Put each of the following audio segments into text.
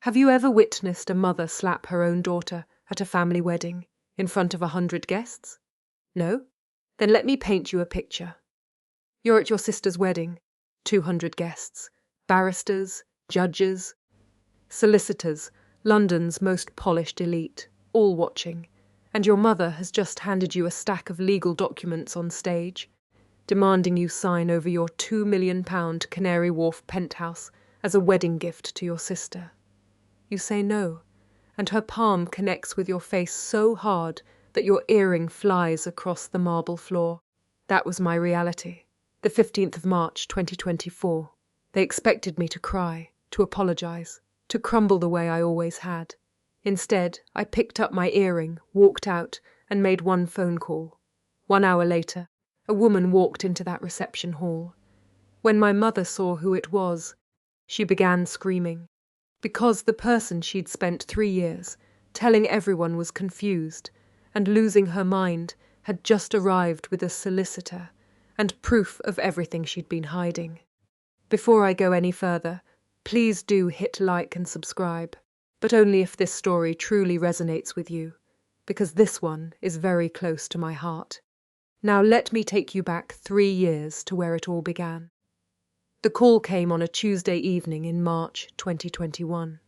Have you ever witnessed a mother slap her own daughter at a family wedding in front of 100 guests? No? Then let me paint you a picture. You're at your sister's wedding, 200 guests, barristers, judges, solicitors, London's most polished elite, all watching, and your mother has just handed you a stack of legal documents on stage, demanding you sign over your £2 million Canary Wharf penthouse as a wedding gift to your sister. You say no, and her palm connects with your face so hard that your earring flies across the marble floor. That was my reality. The 15th of March, 2024. They expected me to cry, to apologize, to crumble the way I always had. Instead, I picked up my earring, walked out, and made one phone call. 1 hour later, a woman walked into that reception hall. When my mother saw who it was, she began screaming, because the person she'd spent 3 years telling everyone was confused and losing her mind had just arrived with a solicitor and proof of everything she'd been hiding. Before I go any further, please do hit like and subscribe, but only if this story truly resonates with you, because this one is very close to my heart. Now let me take you back 3 years to where it all began. The call came on a Tuesday evening in March 2021.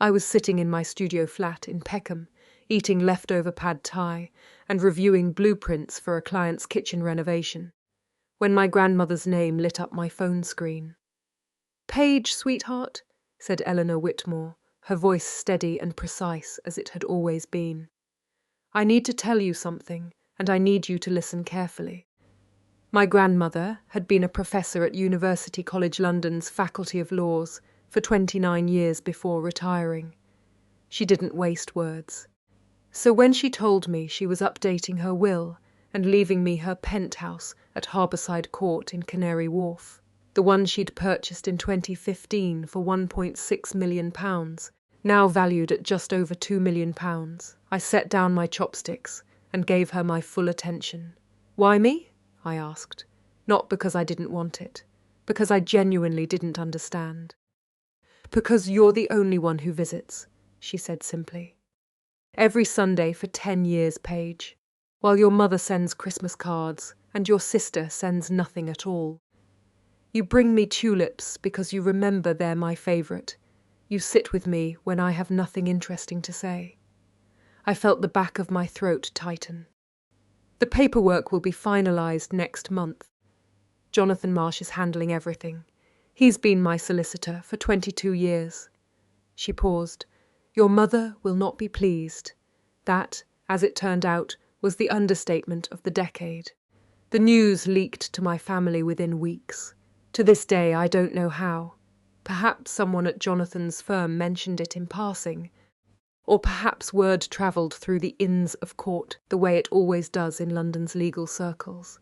I was sitting in my studio flat in Peckham, eating leftover pad thai and reviewing blueprints for a client's kitchen renovation, when my grandmother's name lit up my phone screen. "Paige, sweetheart," said Eleanor Whitmore, her voice steady and precise as it had always been. "I need to tell you something, and I need you to listen carefully." My grandmother had been a professor at University College London's Faculty of Laws for 29 years before retiring. She didn't waste words. So when she told me she was updating her will and leaving me her penthouse at Harbourside Court in Canary Wharf, the one she'd purchased in 2015 for £1.6 million, now valued at just over £2 million, I set down my chopsticks and gave her my full attention. "Why me?" I asked. Not because I didn't want it, because I genuinely didn't understand. "Because you're the only one who visits," she said simply. "Every Sunday for 10 years, Paige, while your mother sends Christmas cards and your sister sends nothing at all. You bring me tulips because you remember they're my favourite. You sit with me when I have nothing interesting to say." I felt the back of my throat tighten. "The paperwork will be finalised next month. Jonathan Marsh is handling everything. He's been my solicitor for 22 years. She paused. "Your mother will not be pleased." That, as it turned out, was the understatement of the decade. The news leaked to my family within weeks. To this day, I don't know how. Perhaps someone at Jonathan's firm mentioned it in passing, or perhaps word travelled through the inns of court the way it always does in London's legal circles.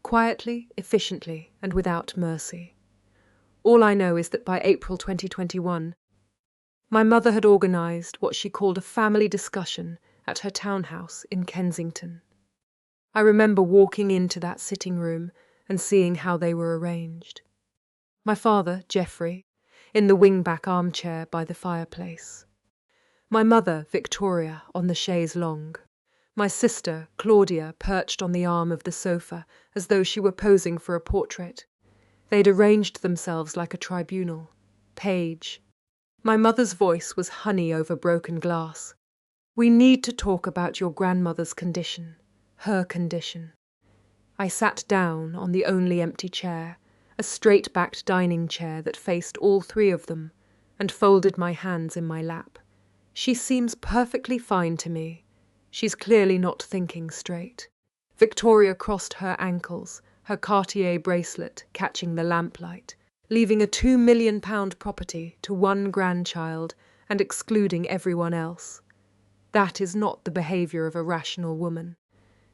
Quietly, efficiently, and without mercy. All I know is that by April 2021, my mother had organised what she called a family discussion at her townhouse in Kensington. I remember walking into that sitting room and seeing how they were arranged. My father, Geoffrey, in the wing-back armchair by the fireplace. My mother, Victoria, on the chaise longue. My sister, Claudia, perched on the arm of the sofa as though she were posing for a portrait. They'd arranged themselves like a tribunal. Paige. My mother's voice was honey over broken glass. "We need to talk about your grandmother's condition, her condition." I sat down on the only empty chair, a straight-backed dining chair that faced all 3 of them, and folded my hands in my lap. "She seems perfectly fine to me. She's clearly not thinking straight." Victoria crossed her ankles, her Cartier bracelet catching the lamplight, leaving a £2 million property to 1 grandchild and excluding everyone else. That is not the behaviour of a rational woman.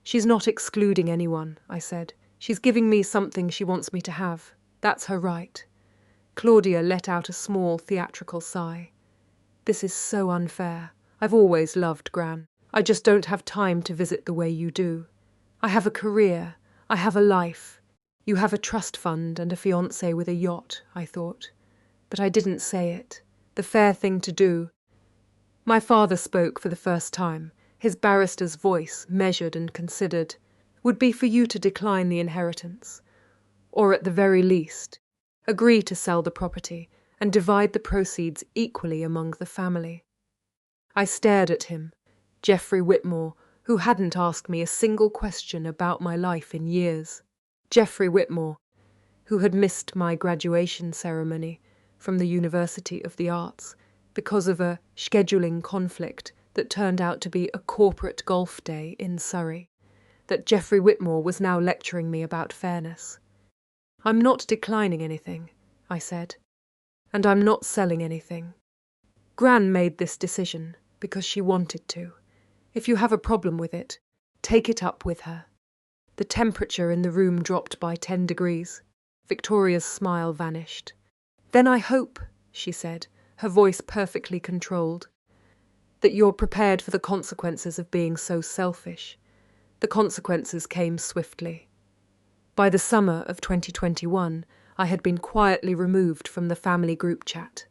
"She's not excluding anyone," I said. "She's giving me something she wants me to have. That's her right." Claudia let out a small theatrical sigh. "This is so unfair. I've always loved Gran. I just don't have time to visit the way you do. I have a career. I have a life. You have a trust fund and a fiancé with a yacht," I thought. But I didn't say it. the fair thing to do. My father spoke for the first time, his barrister's voice, measured and considered, would be for you to decline the inheritance, or at the very least, agree to sell the property and divide the proceeds equally among the family. I stared at him, Geoffrey Whitmore, who hadn't asked me a single question about my life in years. Geoffrey Whitmore, who had missed my graduation ceremony from the University of the Arts because of a scheduling conflict that turned out to be a corporate golf day in Surrey, that Geoffrey Whitmore was now lecturing me about fairness. "I'm not declining anything," I said, "and I'm not selling anything. Gran made this decision because she wanted to. If you have a problem with it, take it up with her." The temperature in the room dropped by 10 degrees. Victoria's smile vanished. "Then I hope," she said, her voice perfectly controlled, "that you're prepared for the consequences of being so selfish." The consequences came swiftly. By the summer of 2021, I had been quietly removed from the family group chat.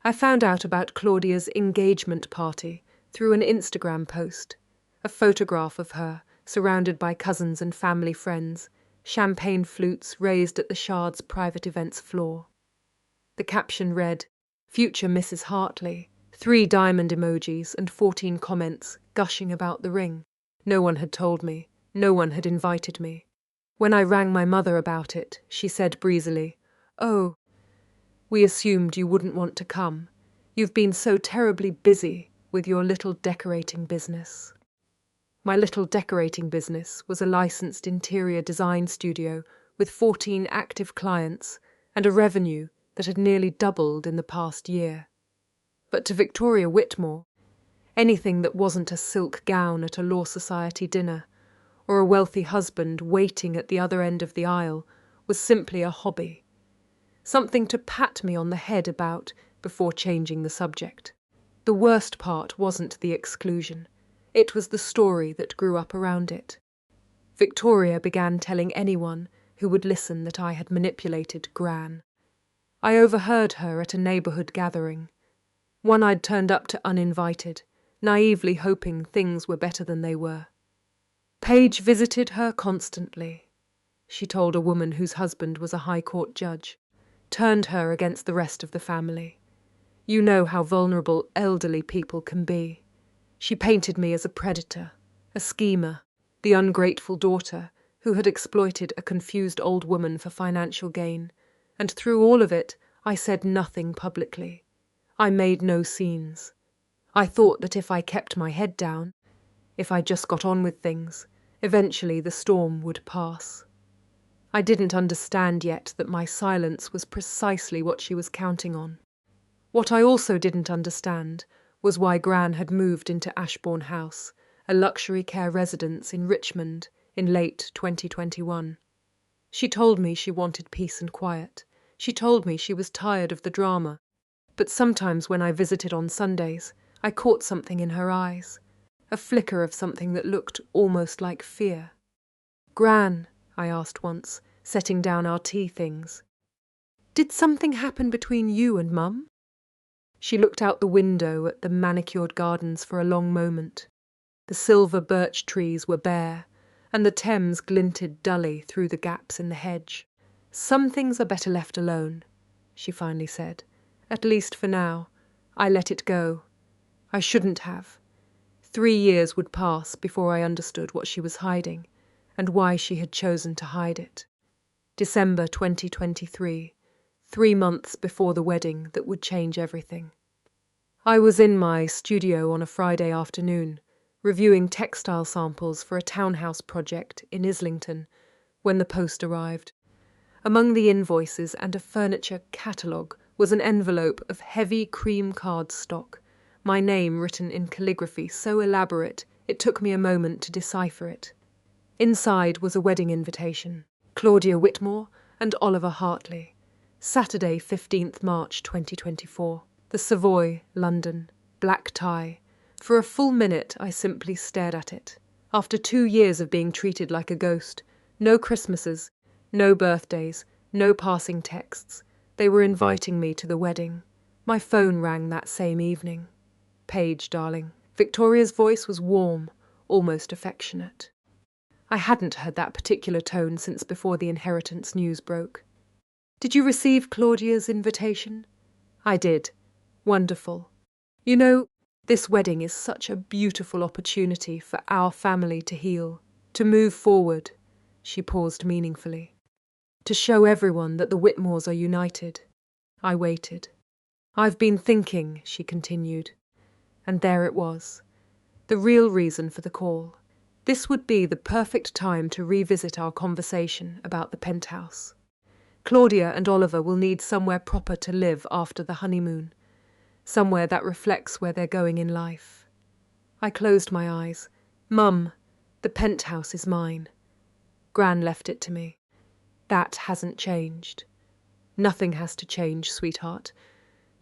I found out about Claudia's engagement party through an Instagram post, a photograph of her surrounded by cousins and family friends, champagne flutes raised at the Shard's private events floor. The caption read, "Future Mrs. Hartley," 3 diamond emojis and 14 comments gushing about the ring. No one had told me. No one had invited me. When I rang my mother about it, she said breezily, "Oh, we assumed you wouldn't want to come. You've been so terribly busy with your little decorating business." My little decorating business was a licensed interior design studio with 14 active clients and a revenue that had nearly doubled in the past year. But to Victoria Whitmore, anything that wasn't a silk gown at a law society dinner or a wealthy husband waiting at the other end of the aisle was simply a hobby, something to pat me on the head about before changing the subject. The worst part wasn't the exclusion. It was the story that grew up around it. Victoria began telling anyone who would listen that I had manipulated Gran. I overheard her at a neighbourhood gathering, one I'd turned up to uninvited, naively hoping things were better than they were. Paige visited her constantly, she told a woman whose husband was a High Court judge, turned her against the rest of the family. You know how vulnerable elderly people can be. She painted me as a predator, a schemer, the ungrateful daughter who had exploited a confused old woman for financial gain, and through all of it I said nothing publicly. I made no scenes. I thought that if I kept my head down, if I just got on with things, eventually the storm would pass. I didn't understand yet that my silence was precisely what she was counting on. What I also didn't understand was why Gran had moved into Ashbourne House, a luxury care residence in Richmond, in late 2021. She told me she wanted peace and quiet. She told me she was tired of the drama. But sometimes when I visited on Sundays, I caught something in her eyes, a flicker of something that looked almost like fear. "Gran," I asked once, setting down our tea things, "did something happen between you and Mum?" She looked out the window at the manicured gardens for a long moment. The silver birch trees were bare, and the Thames glinted dully through the gaps in the hedge. "Some things are better left alone," she finally said. "At least for now. I let it go. I shouldn't have." 3 years would pass before I understood what she was hiding, and why she had chosen to hide it. December 2023. 3 months before the wedding that would change everything. I was in my studio on a Friday afternoon, reviewing textile samples for a townhouse project in Islington, when the post arrived. Among the invoices and a furniture catalogue was an envelope of heavy cream card stock, my name written in calligraphy so elaborate it took me a moment to decipher it. Inside was a wedding invitation, Claudia Whitmore and Oliver Hartley. Saturday, 15th March 2024. The Savoy, London. Black tie. For a full minute I simply stared at it. After 2 years of being treated like a ghost, no Christmases, no birthdays, no passing texts, they were inviting me to the wedding. My phone rang that same evening. "Paige, darling." Victoria's voice was warm, almost affectionate. I hadn't heard that particular tone since before the inheritance news broke. "Did you receive Claudia's invitation?" "I did. Wonderful. You know, this wedding is such a beautiful opportunity for our family to heal, to move forward." She paused meaningfully. "To show everyone that the Whitmores are united." I waited. "I've been thinking," she continued. And there it was. The real reason for the call. This would be the perfect time to revisit our conversation about the penthouse. Claudia and Oliver will need somewhere proper to live after the honeymoon, somewhere that reflects where they're going in life. I closed my eyes. "Mum, the penthouse is mine. Gran left it to me. That hasn't changed." "Nothing has to change, sweetheart.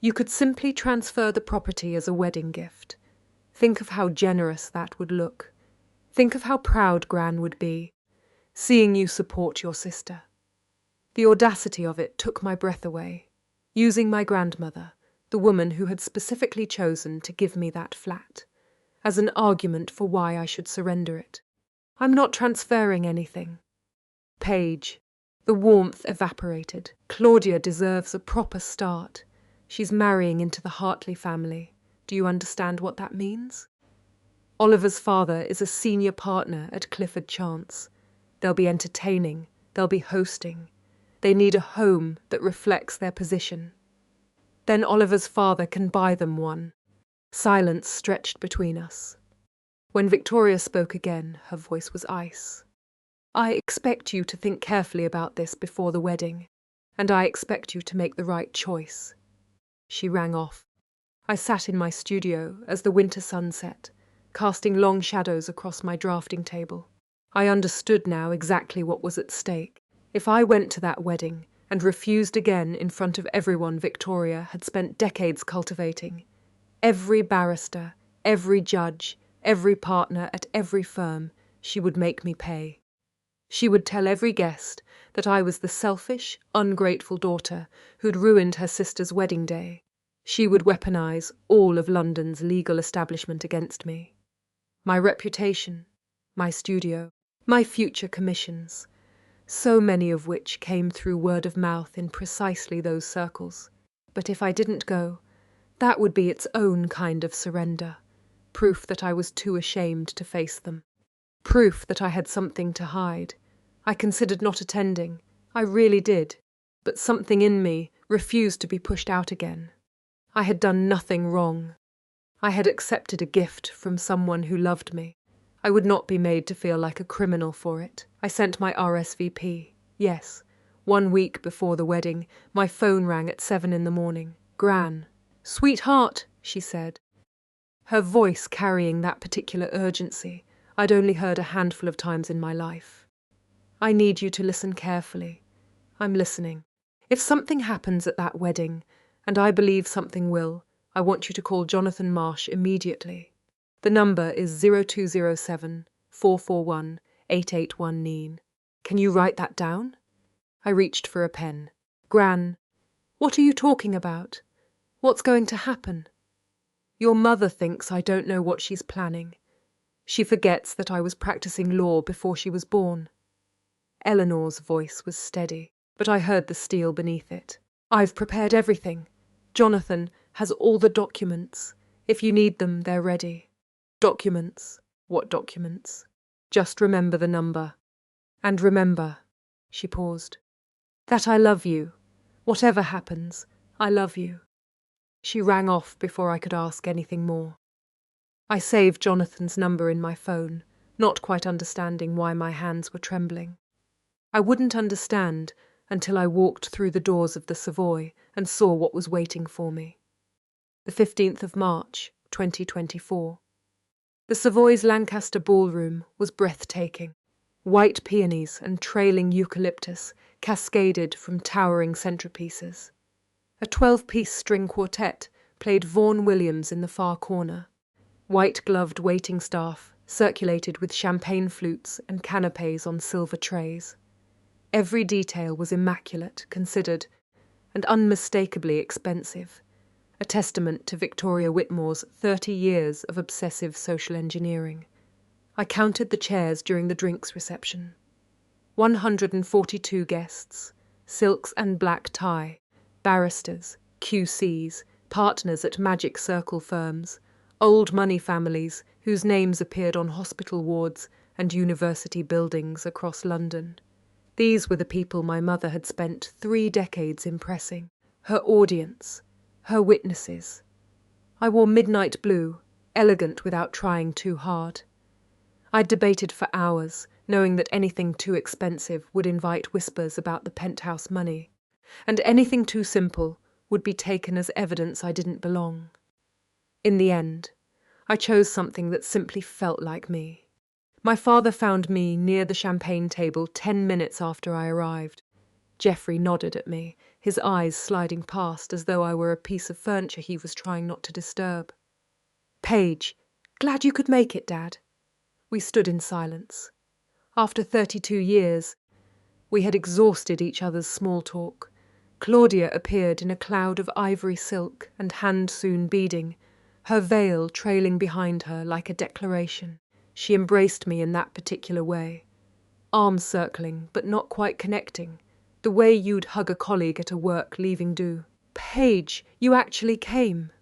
You could simply transfer the property as a wedding gift. Think of how generous that would look. Think of how proud Gran would be, seeing you support your sister." The audacity of it took my breath away. Using my grandmother, the woman who had specifically chosen to give me that flat, as an argument for why I should surrender it. "I'm not transferring anything." "Paige." The warmth evaporated. "Claudia deserves a proper start. She's marrying into the Hartley family. Do you understand what that means? Oliver's father is a senior partner at Clifford Chance. They'll be entertaining. They'll be hosting. They need a home that reflects their position. Then Oliver's father can buy them one." Silence stretched between us. When Victoria spoke again, her voice was ice. "I expect you to think carefully about this before the wedding, and I expect you to make the right choice." She rang off. I sat in my studio as the winter sun set, casting long shadows across my drafting table. I understood now exactly what was at stake. If I went to that wedding and refused again in front of everyone Victoria had spent decades cultivating, every barrister, every judge, every partner at every firm, she would make me pay. She would tell every guest that I was the selfish, ungrateful daughter who'd ruined her sister's wedding day. She would weaponize all of London's legal establishment against me. My reputation, my studio, my future commissions, so many of which came through word of mouth in precisely those circles. But if I didn't go, that would be its own kind of surrender, proof that I was too ashamed to face them. Proof that I had something to hide. I considered not attending. I really did. But something in me refused to be pushed out again. I had done nothing wrong. I had accepted a gift from someone who loved me. I would not be made to feel like a criminal for it. I sent my RSVP. Yes, 1 week before the wedding, my phone rang at 7 in the morning. "Gran." "Sweetheart," she said. Her voice carrying that particular urgency I'd only heard a handful of times in my life. "I need you to listen carefully. I'm listening. If something happens at that wedding, and I believe something will, I want you to call Jonathan Marsh immediately. The number is 0207 441 881 Can you write that down?" I reached for a pen. "Gran, what are you talking about? What's going to happen?" "Your mother thinks I don't know what she's planning. She forgets that I was practicing law before she was born." Eleanor's voice was steady, but I heard the steel beneath it. "I've prepared everything. Jonathan has all the documents. If you need them, they're ready." "Documents? What documents?" "Just remember the number. And remember," she paused, "that I love you. Whatever happens, I love you." She rang off before I could ask anything more. I saved Jonathan's number in my phone, not quite understanding why my hands were trembling. I wouldn't understand until I walked through the doors of the Savoy and saw what was waiting for me. The 15th of March, 2024. The Savoy's Lancaster ballroom was breathtaking. White peonies and trailing eucalyptus cascaded from towering centerpieces. A 12-piece string quartet played Vaughan Williams in the far corner. White-gloved waiting staff circulated with champagne flutes and canapes on silver trays. Every detail was immaculate, considered, and unmistakably expensive, a testament to Victoria Whitmore's 30 years of obsessive social engineering. I counted the chairs during the drinks reception. 142 guests, silks and black tie, barristers, QCs, partners at magic circle firms, old money families whose names appeared on hospital wards and university buildings across London. These were the people my mother had spent 3 decades impressing, her audience, her witnesses. I wore midnight blue, elegant without trying too hard. I'd debated for hours, knowing that anything too expensive would invite whispers about the Penthouse money, and anything too simple would be taken as evidence I didn't belong. In the end, I chose something that simply felt like me. My father found me near the champagne table 10 minutes after I arrived. Geoffrey nodded at me, his eyes sliding past as though I were a piece of furniture he was trying not to disturb. "Paige, glad you could make it, Dad." We stood in silence. After 32 years, we had exhausted each other's small talk. Claudia appeared in a cloud of ivory silk and hand-sewn beading, her veil trailing behind her like a declaration. She embraced me in that particular way. Arms circling, but not quite connecting. The way you'd hug a colleague at a work leaving do. "Paige, you actually came."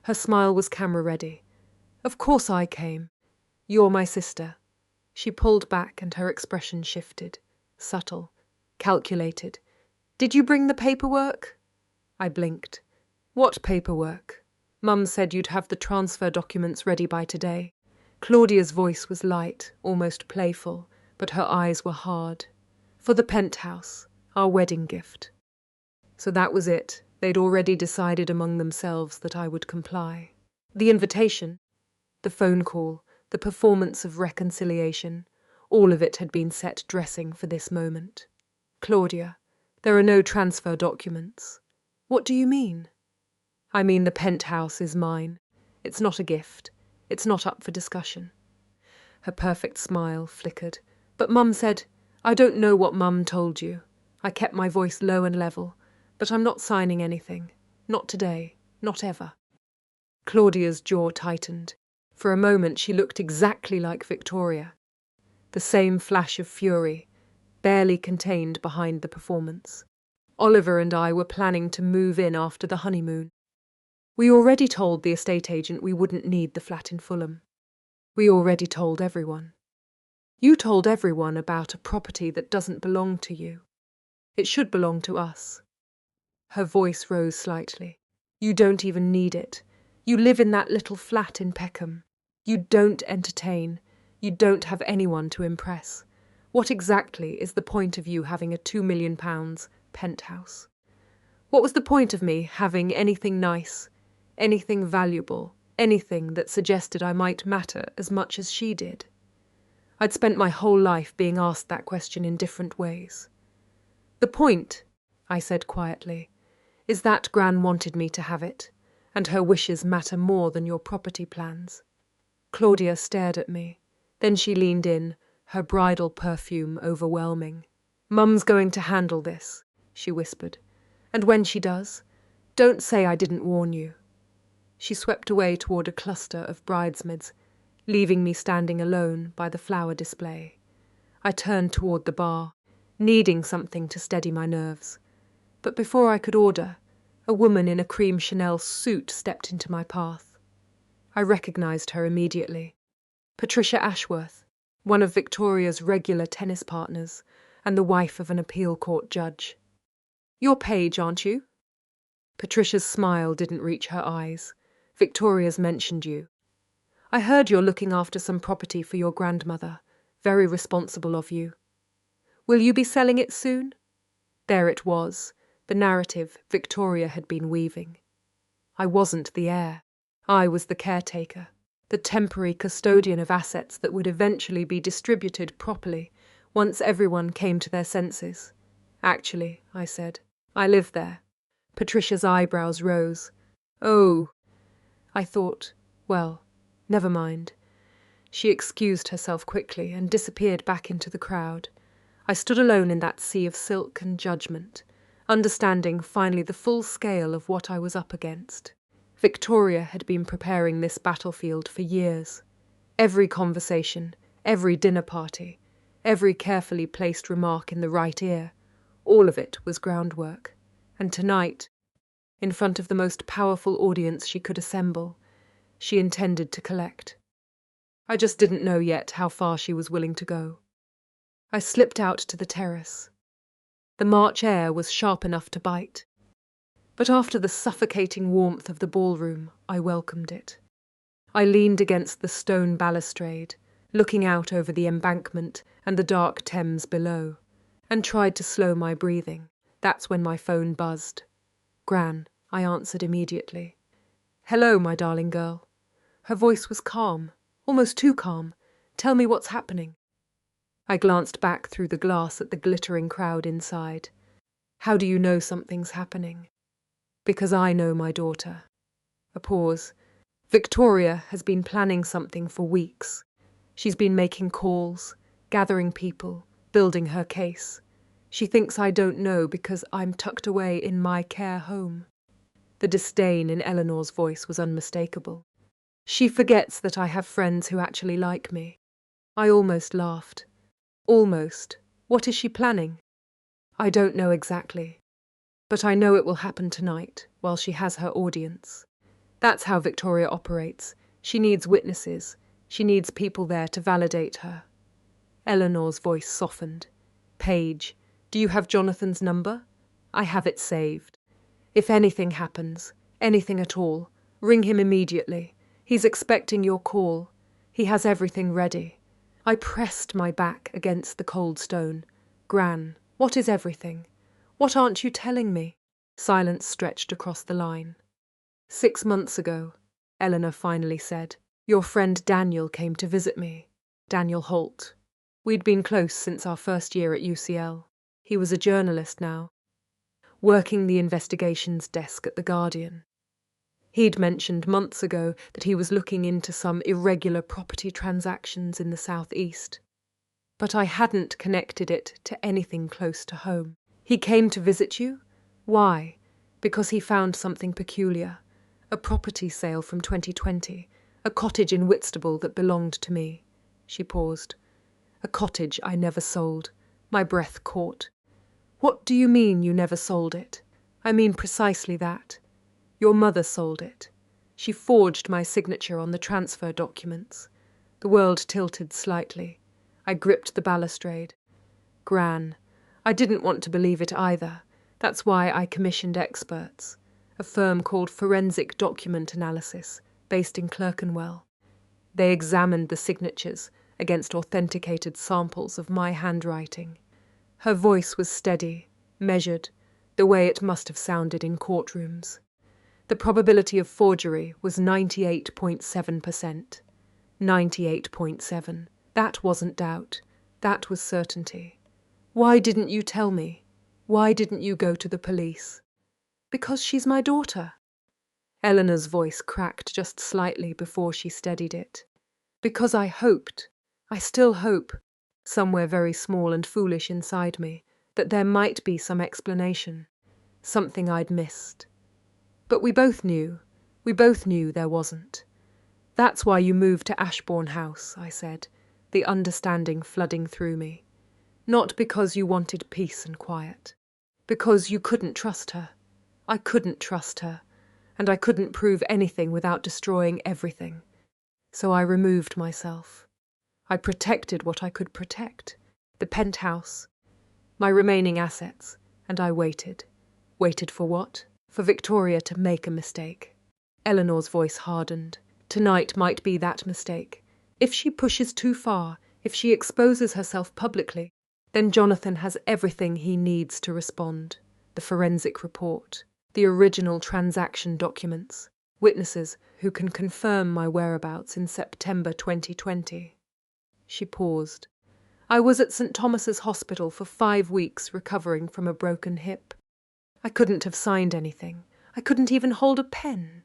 Her smile was camera-ready. "Of course I came. You're my sister." She pulled back and her expression shifted. Subtle. Calculated. "Did you bring the paperwork?" I blinked. "What paperwork?" "Mum said you'd have the transfer documents ready by today." Claudia's voice was light, almost playful, but her eyes were hard. "For the Penthouse, our wedding gift." So that was it. They'd already decided among themselves that I would comply. The invitation, the phone call, the performance of reconciliation, all of it had been set dressing for this moment. "Claudia, there are no transfer documents." "What do you mean?" "I mean the Penthouse is mine. It's not a gift. It's not up for discussion." Her perfect smile flickered. "But Mum said—" "I don't know what Mum told you." I kept my voice low and level. "But I'm not signing anything. Not today. Not ever." Claudia's jaw tightened. For a moment she looked exactly like Victoria. The same flash of fury, barely contained behind the performance. Oliver and I were planning to move in after the honeymoon. We already told the estate agent we wouldn't need the flat in Fulham. We already told everyone. You told everyone about a property that doesn't belong to you. It should belong to us. Her voice rose slightly. You don't even need it. You live in that little flat in Peckham. You don't entertain. You don't have anyone to impress. What exactly is the point of you having a £2 million penthouse? What was the point of me having anything nice, anything valuable, anything that suggested I might matter as much as she did? I'd spent my whole life being asked that question in different ways. "The point," I said quietly, "is that Gran wanted me to have it, and her wishes matter more than your property plans." Claudia stared at me. Then she leaned in, her bridal perfume overwhelming. "Mum's going to handle this," she whispered. "And when she does, don't say I didn't warn you." She swept away toward a cluster of bridesmaids, leaving me standing alone by the flower display. I turned toward the bar, needing something to steady my nerves. But before I could order, a woman in a cream Chanel suit stepped into my path. I recognized her immediately. Patricia Ashworth, one of Victoria's regular tennis partners, and the wife of an appeal court judge. "You're Paige, aren't you?" Patricia's smile didn't reach her eyes. "Victoria's mentioned you. I heard you're looking after some property for your grandmother. Very responsible of you. Will you be selling it soon?" There it was, the narrative Victoria had been weaving. I wasn't the heir. I was the caretaker, the temporary custodian of assets that would eventually be distributed properly once everyone came to their senses. "Actually," I said, "I live there." Patricia's eyebrows rose. "Oh." I thought, well, never mind. She excused herself quickly and disappeared back into the crowd. I stood alone in that sea of silk and judgment, understanding finally the full scale of what I was up against. Victoria had been preparing this battlefield for years. Every conversation, every dinner party, every carefully placed remark in the right ear, all of it was groundwork. And tonight, in front of the most powerful audience she could assemble, she intended to collect. I just didn't know yet how far she was willing to go. I slipped out to the terrace. The March air was sharp enough to bite. But after the suffocating warmth of the ballroom, I welcomed it. I leaned against the stone balustrade, looking out over the embankment and the dark Thames below, and tried to slow my breathing. That's when my phone buzzed. Gran, I answered immediately. Hello, my darling girl. Her voice was calm, almost too calm. Tell me what's happening. I glanced back through the glass at the glittering crowd inside. How do you know something's happening? Because I know my daughter. A pause. Victoria has been planning something for weeks. She's been making calls, gathering people, building her case. She thinks I don't know because I'm tucked away in my care home. The disdain in Eleanor's voice was unmistakable. She forgets that I have friends who actually like me. I almost laughed. Almost. What is she planning? I don't know exactly. But I know it will happen tonight, while she has her audience. That's how Victoria operates. She needs witnesses. She needs people there to validate her. Eleanor's voice softened. Paige, do you have Jonathan's number? I have it saved. If anything happens, anything at all, ring him immediately. He's expecting your call. He has everything ready. I pressed my back against the cold stone. Gran, what is everything? What aren't you telling me? Silence stretched across the line. 6 months ago, Eleanor finally said, your friend Daniel came to visit me. Daniel Holt. We'd been close since our first year at UCL. He was a journalist now, working the investigations desk at The Guardian. He'd mentioned months ago that he was looking into some irregular property transactions in the southeast. But I hadn't connected it to anything close to home. He came to visit you? Why? Because he found something peculiar. A property sale from 2020. A cottage in Whitstable that belonged to me. She paused. A cottage I never sold. My breath caught. What do you mean you never sold it? I mean precisely that. Your mother sold it. She forged my signature on the transfer documents. The world tilted slightly. I gripped the balustrade. Gran, I didn't want to believe it either. That's why I commissioned experts. A firm called Forensic Document Analysis, based in Clerkenwell. They examined the signatures against authenticated samples of my handwriting. Her voice was steady, measured, the way it must have sounded in courtrooms. The probability of forgery was 98.7%. 98.7. That wasn't doubt. That was certainty. Why didn't you tell me? Why didn't you go to the police? Because she's my daughter. Eleanor's voice cracked just slightly before she steadied it. Because I hoped, I still hope, somewhere very small and foolish inside me, that there might be some explanation, something I'd missed. But we both knew there wasn't. That's why you moved to Ashbourne House, I said, the understanding flooding through me. Not because you wanted peace and quiet. Because you couldn't trust her. I couldn't trust her, and I couldn't prove anything without destroying everything. So I removed myself. I protected what I could protect, the penthouse, my remaining assets, and I waited. Waited for what? For Victoria to make a mistake. Eleanor's voice hardened. Tonight might be that mistake. If she pushes too far, if she exposes herself publicly, then Jonathan has everything he needs to respond. The forensic report, the original transaction documents, witnesses who can confirm my whereabouts in September 2020. She paused. I was at St. Thomas's Hospital for 5 weeks recovering from a broken hip. I couldn't have signed anything. I couldn't even hold a pen.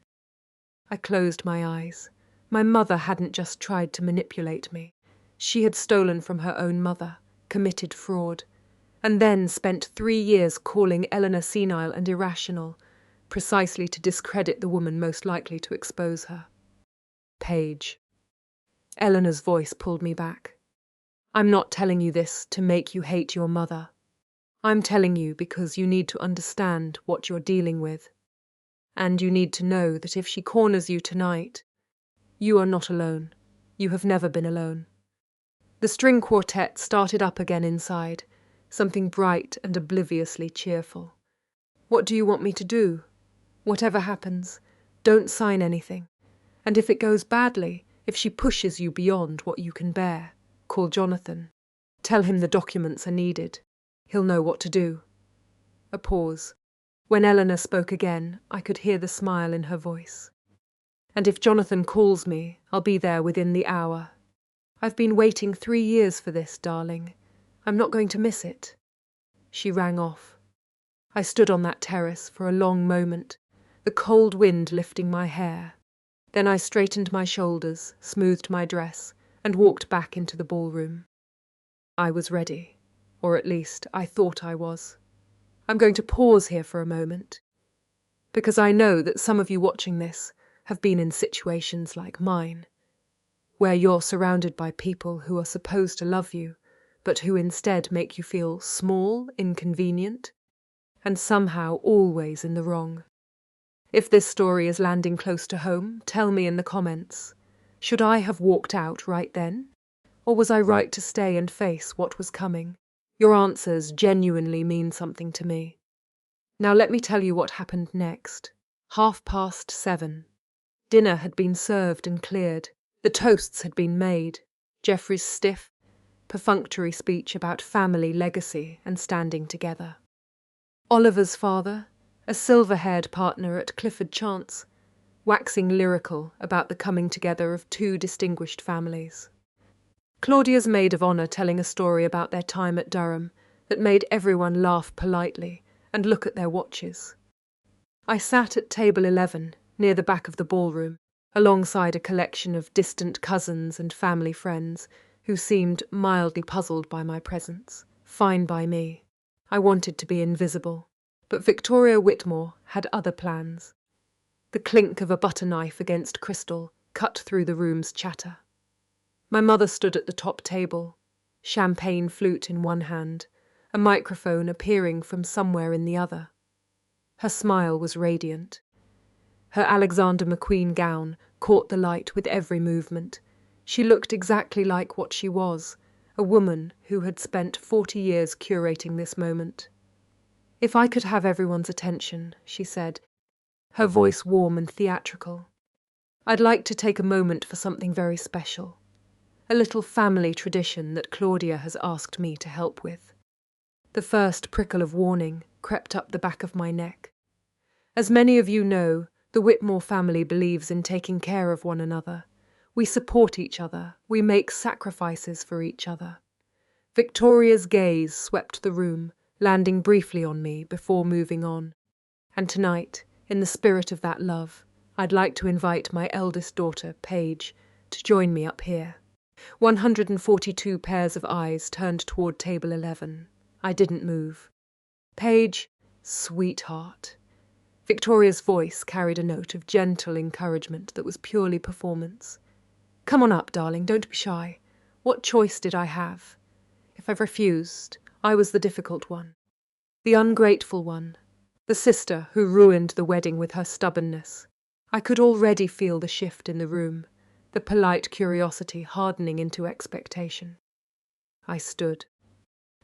I closed my eyes. My mother hadn't just tried to manipulate me. She had stolen from her own mother, committed fraud, and then spent 3 years calling Eleanor senile and irrational, precisely to discredit the woman most likely to expose her. Paige. Eleanor's voice pulled me back. I'm not telling you this to make you hate your mother. I'm telling you because you need to understand what you're dealing with. And you need to know that if she corners you tonight, you are not alone. You have never been alone. The string quartet started up again inside, something bright and obliviously cheerful. What do you want me to do? Whatever happens, don't sign anything. And if it goes badly, if she pushes you beyond what you can bear, call Jonathan. Tell him the documents are needed. He'll know what to do. A pause. When Eleanor spoke again, I could hear the smile in her voice. And if Jonathan calls me, I'll be there within the hour. I've been waiting 3 years for this, darling. I'm not going to miss it. She rang off. I stood on that terrace for a long moment, the cold wind lifting my hair. Then I straightened my shoulders, smoothed my dress, and walked back into the ballroom. I was ready, or at least I thought I was. I'm going to pause here for a moment, because I know that some of you watching this have been in situations like mine, where you're surrounded by people who are supposed to love you, but who instead make you feel small, inconvenient, and somehow always in the wrong. If this story is landing close to home, tell me in the comments. Should I have walked out right then? Or was I right to stay and face what was coming? Your answers genuinely mean something to me. Now let me tell you what happened next. 7:30. Dinner had been served and cleared. The toasts had been made. Geoffrey's stiff, perfunctory speech about family legacy and standing together. Oliver's father, a silver-haired partner at Clifford Chance, waxing lyrical about the coming together of 2 distinguished families. Claudia's maid of honour telling a story about their time at Durham that made everyone laugh politely and look at their watches. I sat at table 11, near the back of the ballroom, alongside a collection of distant cousins and family friends who seemed mildly puzzled by my presence. Fine by me. I wanted to be invisible. But Victoria Whitmore had other plans. The clink of a butter knife against crystal cut through the room's chatter. My mother stood at the top table, champagne flute in one hand, a microphone appearing from somewhere in the other. Her smile was radiant. Her Alexander McQueen gown caught the light with every movement. She looked exactly like what she was, a woman who had spent 40 years curating this moment. If I could have everyone's attention, she said, her voice warm and theatrical, I'd like to take a moment for something very special, a little family tradition that Claudia has asked me to help with. The first prickle of warning crept up the back of my neck. As many of you know, the Whitmore family believes in taking care of one another. We support each other. We make sacrifices for each other. Victoria's gaze swept the room, landing briefly on me before moving on. And tonight, in the spirit of that love, I'd like to invite my eldest daughter, Paige, to join me up here. 142 pairs of eyes turned toward table 11. I didn't move. Paige, sweetheart. Victoria's voice carried a note of gentle encouragement that was purely performance. Come on up, darling, don't be shy. What choice did I have? If I refused, I was the difficult one. The ungrateful one. The sister who ruined the wedding with her stubbornness. I could already feel the shift in the room, the polite curiosity hardening into expectation. I stood.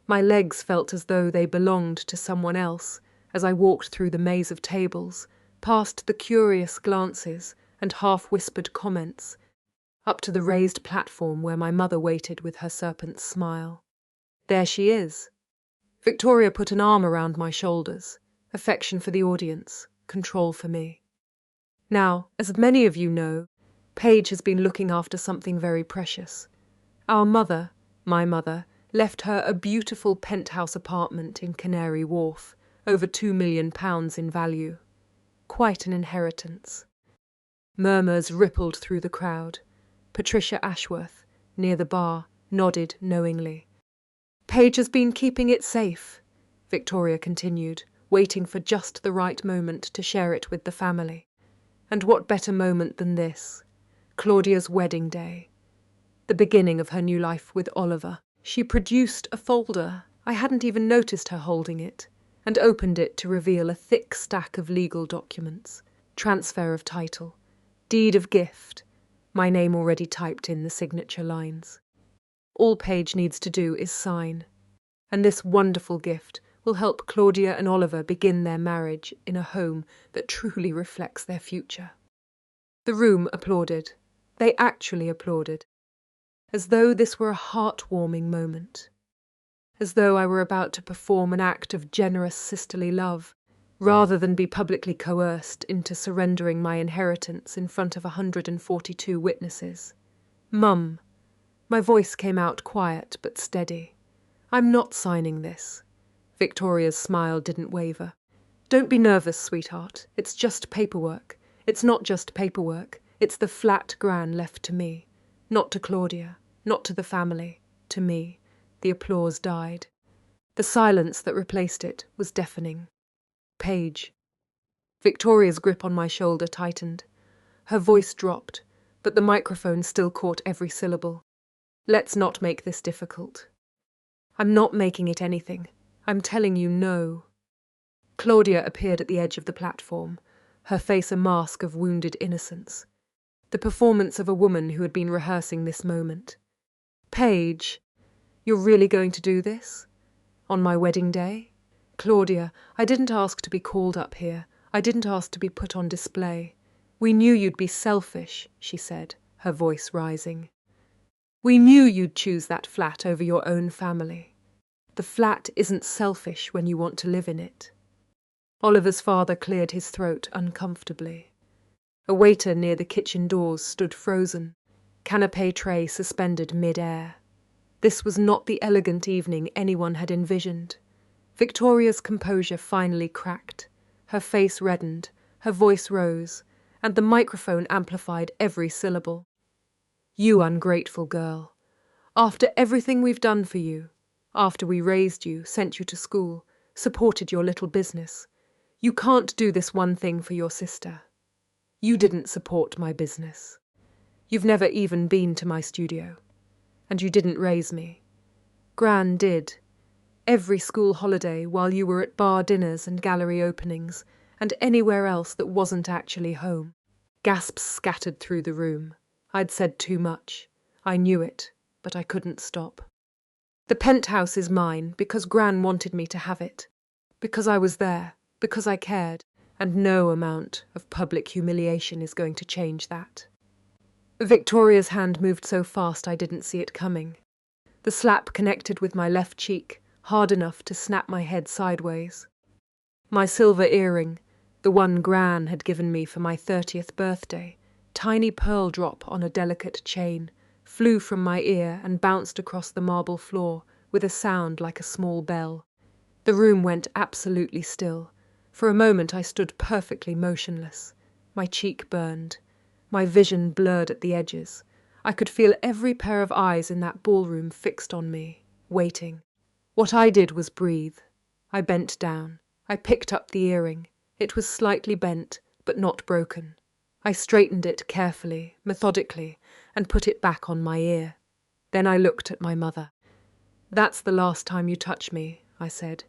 My legs felt as though they belonged to someone else as I walked through the maze of tables, past the curious glances and half-whispered comments, up to the raised platform where my mother waited with her serpent's smile. There she is. Victoria put an arm around my shoulders, affection for the audience, control for me. Now, as many of you know, Paige has been looking after something very precious. Our mother, my mother, left her a beautiful penthouse apartment in Canary Wharf, over £2 million in value. Quite an inheritance. Murmurs rippled through the crowd. Patricia Ashworth, near the bar, nodded knowingly. Paige has been keeping it safe, Victoria continued, waiting for just the right moment to share it with the family. And what better moment than this? Claudia's wedding day. The beginning of her new life with Oliver. She produced a folder. I hadn't even noticed her holding it, and opened it to reveal a thick stack of legal documents. Transfer of title. Deed of gift. My name already typed in the signature lines. All Paige needs to do is sign. And this wonderful gift will help Claudia and Oliver begin their marriage in a home that truly reflects their future. The room applauded. They actually applauded. As though this were a heartwarming moment. As though I were about to perform an act of generous sisterly love, rather than be publicly coerced into surrendering my inheritance in front of 142 witnesses. Mum. My voice came out quiet but steady. I'm not signing this. Victoria's smile didn't waver. Don't be nervous, sweetheart. It's just paperwork. It's not just paperwork. It's the flat Gran left to me. Not to Claudia. Not to the family. To me. The applause died. The silence that replaced it was deafening. Paige. Victoria's grip on my shoulder tightened. Her voice dropped, but the microphone still caught every syllable. Let's not make this difficult. I'm not making it anything. I'm telling you no. Claudia appeared at the edge of the platform, her face a mask of wounded innocence. The performance of a woman who had been rehearsing this moment. Paige, you're really going to do this? On my wedding day? Claudia, I didn't ask to be called up here. I didn't ask to be put on display. We knew you'd be selfish, she said, her voice rising. We knew you'd choose that flat over your own family. The flat isn't selfish when you want to live in it. Oliver's father cleared his throat uncomfortably. A waiter near the kitchen doors stood frozen, canapé tray suspended mid-air. This was not the elegant evening anyone had envisioned. Victoria's composure finally cracked. Her face reddened, her voice rose, and the microphone amplified every syllable. You ungrateful girl. After everything we've done for you, after we raised you, sent you to school, supported your little business, you can't do this one thing for your sister. You didn't support my business. You've never even been to my studio. And you didn't raise me. Gran did. Every school holiday while you were at bar dinners and gallery openings, and anywhere else that wasn't actually home. Gasps scattered through the room. I'd said too much. I knew it, but I couldn't stop. The penthouse is mine because Gran wanted me to have it. Because I was there. Because I cared. And no amount of public humiliation is going to change that. Victoria's hand moved so fast I didn't see it coming. The slap connected with my left cheek, hard enough to snap my head sideways. My silver earring, the one Gran had given me for my 30th birthday, tiny pearl drop on a delicate chain, flew from my ear and bounced across the marble floor with a sound like a small bell. The room went absolutely still. For a moment I stood perfectly motionless. My cheek burned. My vision blurred at the edges. I could feel every pair of eyes in that ballroom fixed on me, waiting. What I did was breathe. I bent down. I picked up the earring. It was slightly bent, but not broken. I straightened it carefully, methodically, and put it back on my ear. Then I looked at my mother. That's the last time you touch me, I said.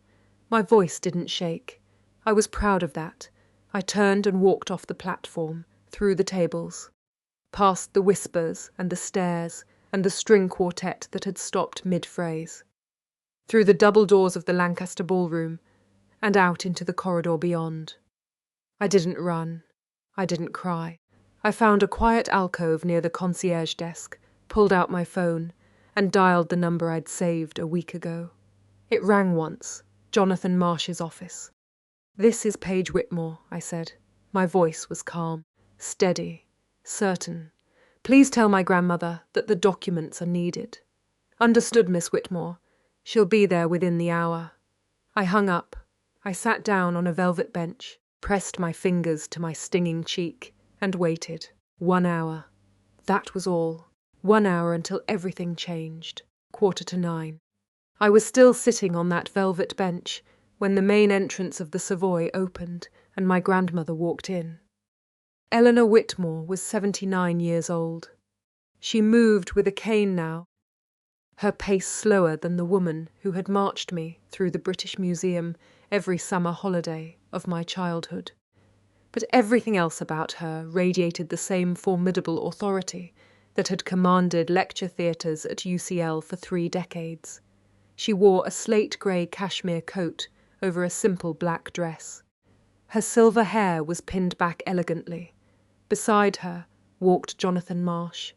My voice didn't shake. I was proud of that. I turned and walked off the platform, through the tables, past the whispers and the stares and the string quartet that had stopped mid-phrase, through the double doors of the Lancaster ballroom, and out into the corridor beyond. I didn't run. I didn't cry. I found a quiet alcove near the concierge desk, pulled out my phone, and dialed the number I'd saved a week ago. It rang once, Jonathan Marsh's office. This is Paige Whitmore, I said. My voice was calm, steady, certain. Please tell my grandmother that the documents are needed. Understood, Miss Whitmore. She'll be there within the hour. I hung up. I sat down on a velvet bench, pressed my fingers to my stinging cheek, and waited. 1 hour. That was all. 1 hour until everything changed. 8:45. I was still sitting on that velvet bench, when the main entrance of the Savoy opened and my grandmother walked in. Eleanor Whitmore was 79 years old. She moved with a cane now, her pace slower than the woman who had marched me through the British Museum every summer holiday of my childhood. But everything else about her radiated the same formidable authority that had commanded lecture theatres at UCL for 3 decades. She wore a slate-grey cashmere coat over a simple black dress. Her silver hair was pinned back elegantly. Beside her walked Jonathan Marsh,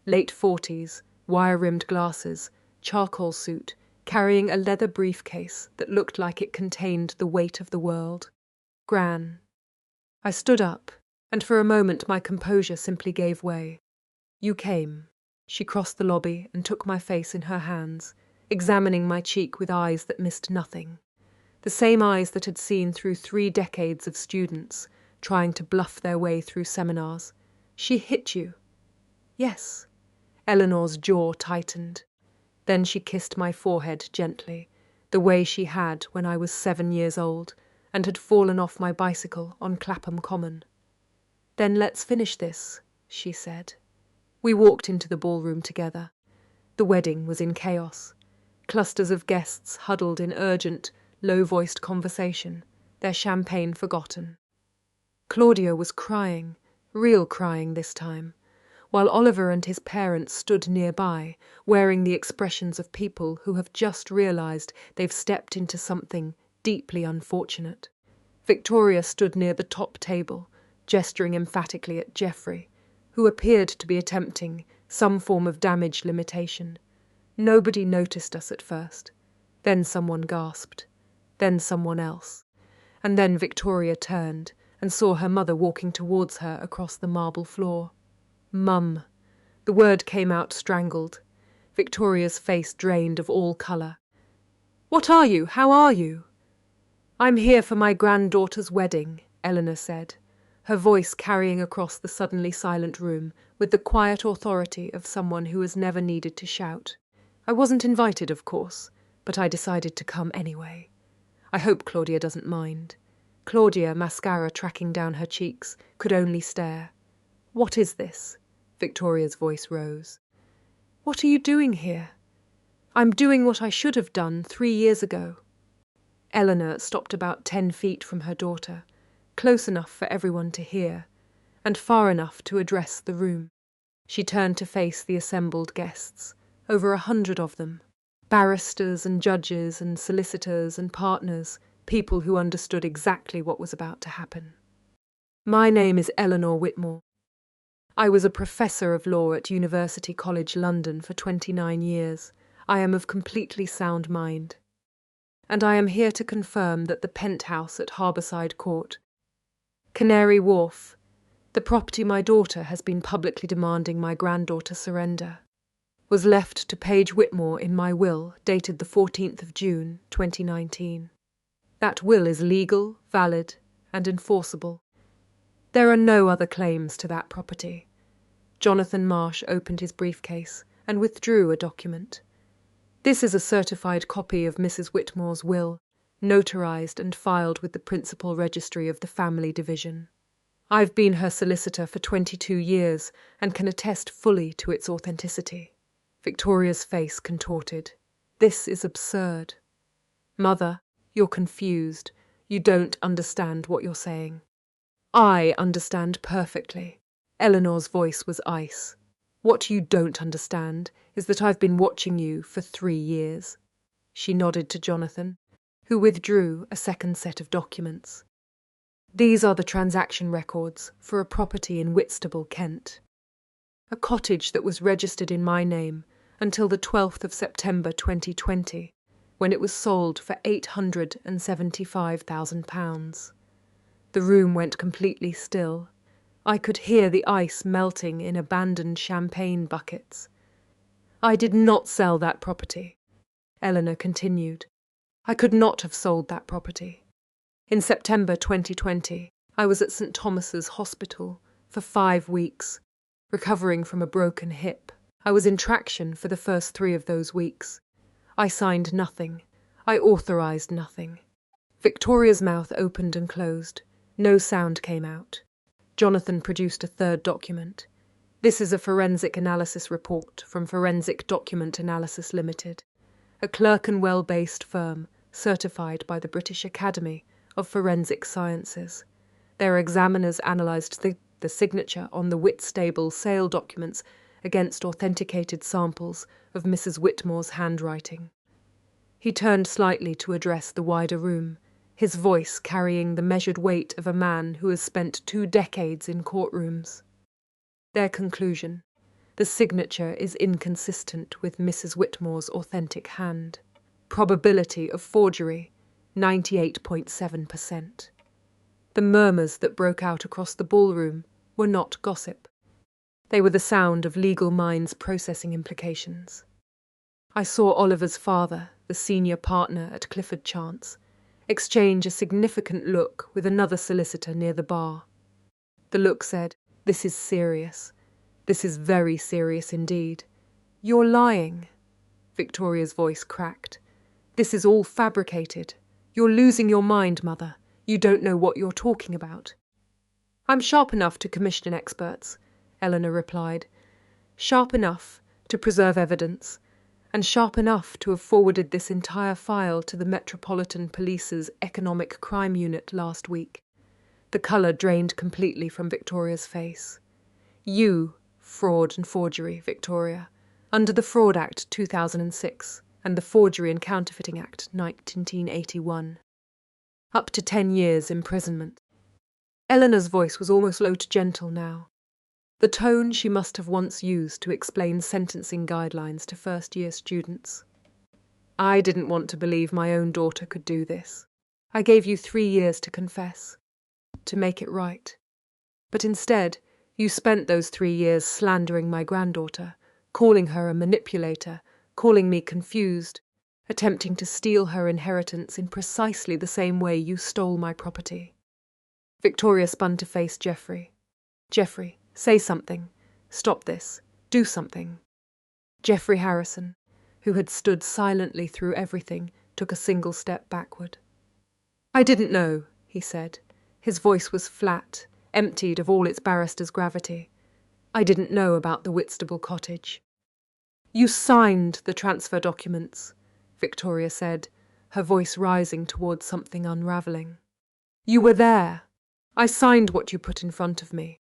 late 40s, wire-rimmed glasses, charcoal suit, carrying a leather briefcase that looked like it contained the weight of the world. Gran. I stood up, and for a moment my composure simply gave way. You came. She crossed the lobby and took my face in her hands, examining my cheek with eyes that missed nothing. The same eyes that had seen through 3 decades of students, trying to bluff their way through seminars. She hit you. Yes. Eleanor's jaw tightened. Then she kissed my forehead gently, the way she had when I was 7 years old and had fallen off my bicycle on Clapham Common. Then let's finish this, she said. We walked into the ballroom together. The wedding was in chaos. Clusters of guests huddled in urgent, low-voiced conversation, their champagne forgotten. Claudia was crying, real crying this time, while Oliver and his parents stood nearby, wearing the expressions of people who have just realised they've stepped into something deeply unfortunate. Victoria stood near the top table, gesturing emphatically at Geoffrey, who appeared to be attempting some form of damage limitation. Nobody noticed us at first. Then someone gasped. Then someone else. And then Victoria turned and saw her mother walking towards her across the marble floor. Mum. The word came out strangled. Victoria's face drained of all colour. What are you? How are you? I'm here for my granddaughter's wedding, Eleanor said, her voice carrying across the suddenly silent room with the quiet authority of someone who has never needed to shout. I wasn't invited, of course, but I decided to come anyway. I hope Claudia doesn't mind. Claudia, mascara tracking down her cheeks, could only stare. What is this? Victoria's voice rose. What are you doing here? I'm doing what I should have done 3 years ago. Eleanor stopped about 10 feet from her daughter, close enough for everyone to hear, and far enough to address the room. She turned to face the assembled guests, over 100 of them, barristers and judges and solicitors and partners, people who understood exactly what was about to happen. My name is Eleanor Whitmore. I was a professor of law at University College London for 29 years. I am of completely sound mind. And I am here to confirm that the Penthouse at Harbourside Court, Canary Wharf, the property my daughter has been publicly demanding my granddaughter surrender, was left to Paige Whitmore in my will dated the 14th of June, 2019. That will is legal, valid, and enforceable. There are no other claims to that property. Jonathan Marsh opened his briefcase and withdrew a document. This is a certified copy of Mrs. Whitmore's will, notarized and filed with the principal registry of the family division. I've been her solicitor for 22 years and can attest fully to its authenticity. Victoria's face contorted. This is absurd. Mother, you're confused. You don't understand what you're saying. I understand perfectly. Eleanor's voice was ice. What you don't understand is that I've been watching you for 3 years. She nodded to Jonathan, who withdrew a second set of documents. These are the transaction records for a property in Whitstable, Kent. A cottage that was registered in my name until the 12th of September 2020, when it was sold for £875,000. The room went completely still. I could hear the ice melting in abandoned champagne buckets. I did not sell that property, Eleanor continued. I could not have sold that property. In September 2020, I was at St. Thomas's Hospital for 5 weeks, recovering from a broken hip. I was in traction for the first 3 of those weeks. I signed nothing. I authorised nothing. Victoria's mouth opened and closed. No sound came out. Jonathan produced a third document. This is a forensic analysis report from Forensic Document Analysis Limited, a Clerkenwell-based firm certified by the British Academy of Forensic Sciences. Their examiners analysed the signature on the Whitstable sale documents against authenticated samples of Mrs. Whitmore's handwriting. He turned slightly to address the wider room, his voice carrying the measured weight of a man who has spent 2 decades in courtrooms. Their conclusion: the signature is inconsistent with Mrs. Whitmore's authentic hand. Probability of forgery, 98.7%. The murmurs that broke out across the ballroom were not gossip. They were the sound of legal minds processing implications. I saw Oliver's father, the senior partner at Clifford Chance, exchange a significant look with another solicitor near the bar. The look said, "This is serious. This is very serious indeed. You're lying." Victoria's voice cracked. "This is all fabricated. You're losing your mind, Mother. You don't know what you're talking about." "I'm sharp enough to commission experts," Eleanor replied. "Sharp enough to preserve evidence, and sharp enough to have forwarded this entire file to the Metropolitan Police's Economic Crime Unit last week." The colour drained completely from Victoria's face. "You, fraud and forgery, Victoria, under the Fraud Act 2006 and the Forgery and Counterfeiting Act 1981. Up to 10 years imprisonment." Eleanor's voice was almost low to gentle now, the tone she must have once used to explain sentencing guidelines to first-year students. "I didn't want to believe my own daughter could do this. I gave you 3 years to confess, to make it right. But instead, you spent those 3 years slandering my granddaughter, calling her a manipulator, calling me confused, attempting to steal her inheritance in precisely the same way you stole my property." Victoria spun to face Geoffrey. "Geoffrey, say something. Stop this. Do something." Geoffrey Harrison, who had stood silently through everything, took a single step backward. "I didn't know," he said. His voice was flat, emptied of all its barrister's gravity. "I didn't know about the Whitstable cottage." "You signed the transfer documents," Victoria said, her voice rising towards something unravelling. "You were there. I signed what you put in front of me.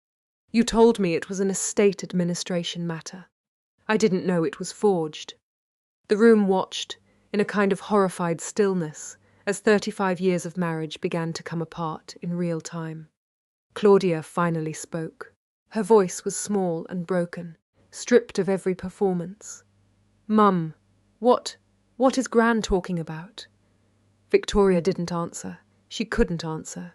You told me it was an estate administration matter. I didn't know it was forged." The room watched, in a kind of horrified stillness, as 35 years of marriage began to come apart in real time. Claudia finally spoke. Her voice was small and broken, stripped of every performance. "Mum, what is Gran talking about?" Victoria didn't answer. She couldn't answer.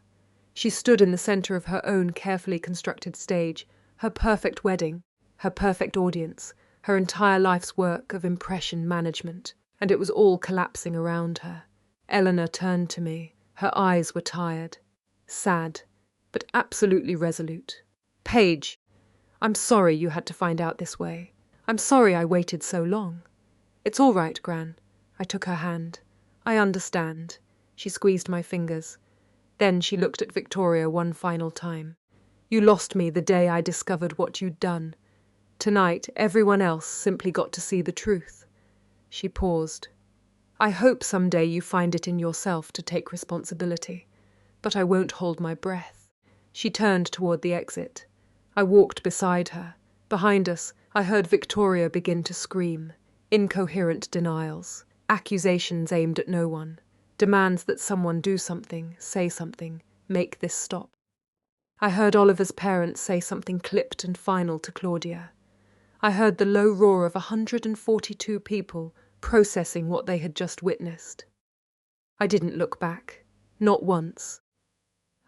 She stood in the centre of her own carefully constructed stage, her perfect wedding, her perfect audience, her entire life's work of impression management, and it was all collapsing around her. Eleanor turned to me. Her eyes were tired, sad, but absolutely resolute. "Paige, I'm sorry you had to find out this way. I'm sorry I waited so long." "It's all right, Gran." I took her hand. "I understand." She squeezed my fingers. Then she looked at Victoria one final time. "You lost me the day I discovered what you'd done. Tonight, everyone else simply got to see the truth." She paused. "I hope someday you find it in yourself to take responsibility, but I won't hold my breath." She turned toward the exit. I walked beside her. Behind us, I heard Victoria begin to scream. Incoherent denials, accusations aimed at no one, demands that someone do something, say something, make this stop. I heard Oliver's parents say something clipped and final to Claudia. I heard the low roar of 142 people processing what they had just witnessed. I didn't look back, not once.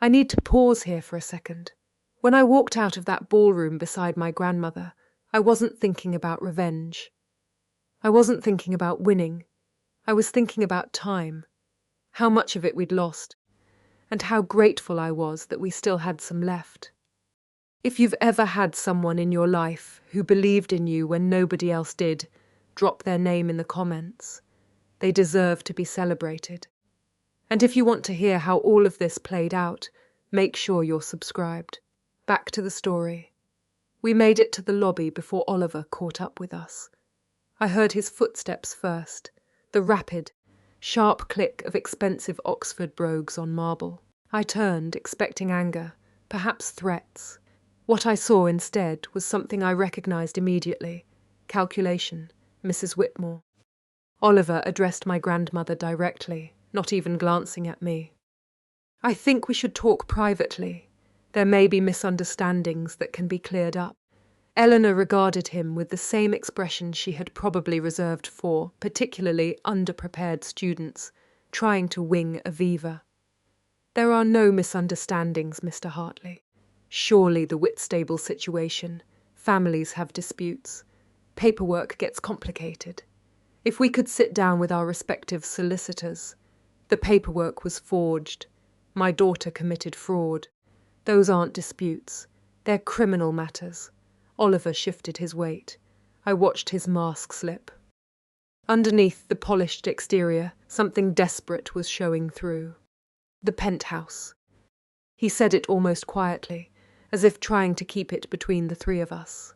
I need to pause here for a second. When I walked out of that ballroom beside my grandmother, I wasn't thinking about revenge. I wasn't thinking about winning. I was thinking about time, how much of it we'd lost, and how grateful I was that we still had some left. If you've ever had someone in your life who believed in you when nobody else did, drop their name in the comments. They deserve to be celebrated. And if you want to hear how all of this played out, make sure you're subscribed. Back to the story. We made it to the lobby before Oliver caught up with us. I heard his footsteps first, the rapid, sharp click of expensive Oxford brogues on marble. I turned, expecting anger, perhaps threats. What I saw instead was something I recognized immediately: calculation, Mrs. Whitmore. Oliver addressed my grandmother directly, not even glancing at me. I think we should talk privately. There may be misunderstandings that can be cleared up. Eleanor regarded him with the same expression she had probably reserved for particularly underprepared students trying to wing a viva. There are no misunderstandings, Mr. Hartley. Surely the Whitstable situation. Families have disputes. Paperwork gets complicated. If we could sit down with our respective solicitors. The paperwork was forged. My daughter committed fraud. Those aren't disputes. They're criminal matters. Oliver shifted his weight. I watched his mask slip. Underneath the polished exterior, something desperate was showing through. The penthouse. He said it almost quietly, as if trying to keep it between the three of us.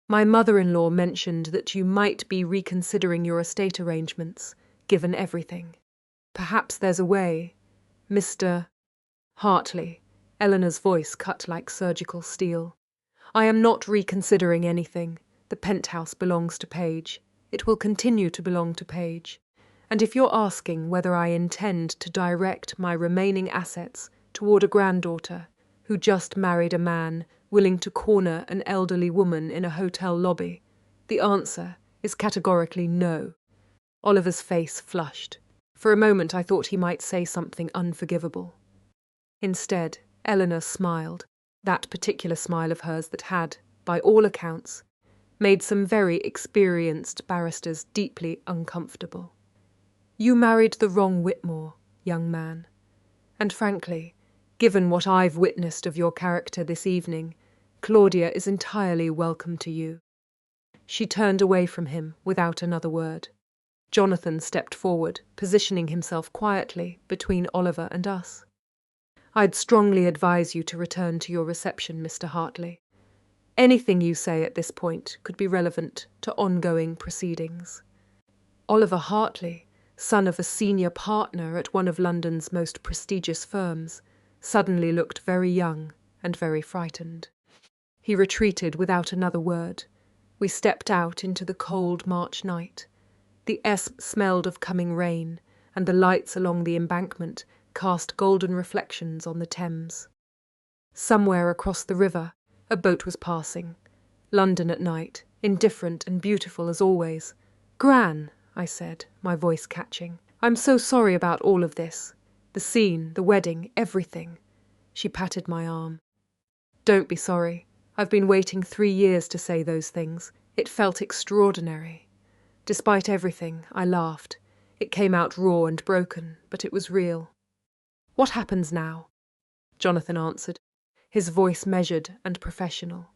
My mother-in-law mentioned that you might be reconsidering your estate arrangements, given everything. Perhaps there's a way. Mr. Hartley. Eleanor's voice cut like surgical steel. I am not reconsidering anything. The penthouse belongs to Paige. It will continue to belong to Paige. And if you're asking whether I intend to direct my remaining assets toward a granddaughter who just married a man willing to corner an elderly woman in a hotel lobby, the answer is categorically no. Oliver's face flushed. For a moment I thought he might say something unforgivable. Instead, Eleanor smiled, that particular smile of hers that had, by all accounts, made some very experienced barristers deeply uncomfortable. You married the wrong Whitmore, young man. And frankly, given what I've witnessed of your character this evening, Claudia is entirely welcome to you. She turned away from him without another word. Jonathan stepped forward, positioning himself quietly between Oliver and us. I'd strongly advise you to return to your reception, Mr. Hartley. Anything you say at this point could be relevant to ongoing proceedings. Oliver Hartley, son of a senior partner at one of London's most prestigious firms, suddenly looked very young and very frightened. He retreated without another word. We stepped out into the cold March night. The air smelled of coming rain, and the lights along the embankment cast golden reflections on the Thames. Somewhere across the river, a boat was passing. London at night, indifferent and beautiful as always. Gran, I said, my voice catching. I'm so sorry about all of this. The scene, the wedding, everything. She patted my arm. Don't be sorry. I've been waiting 3 years to say those things. It felt extraordinary. Despite everything, I laughed. It came out raw and broken, but it was real. What happens now? Jonathan answered, his voice measured and professional.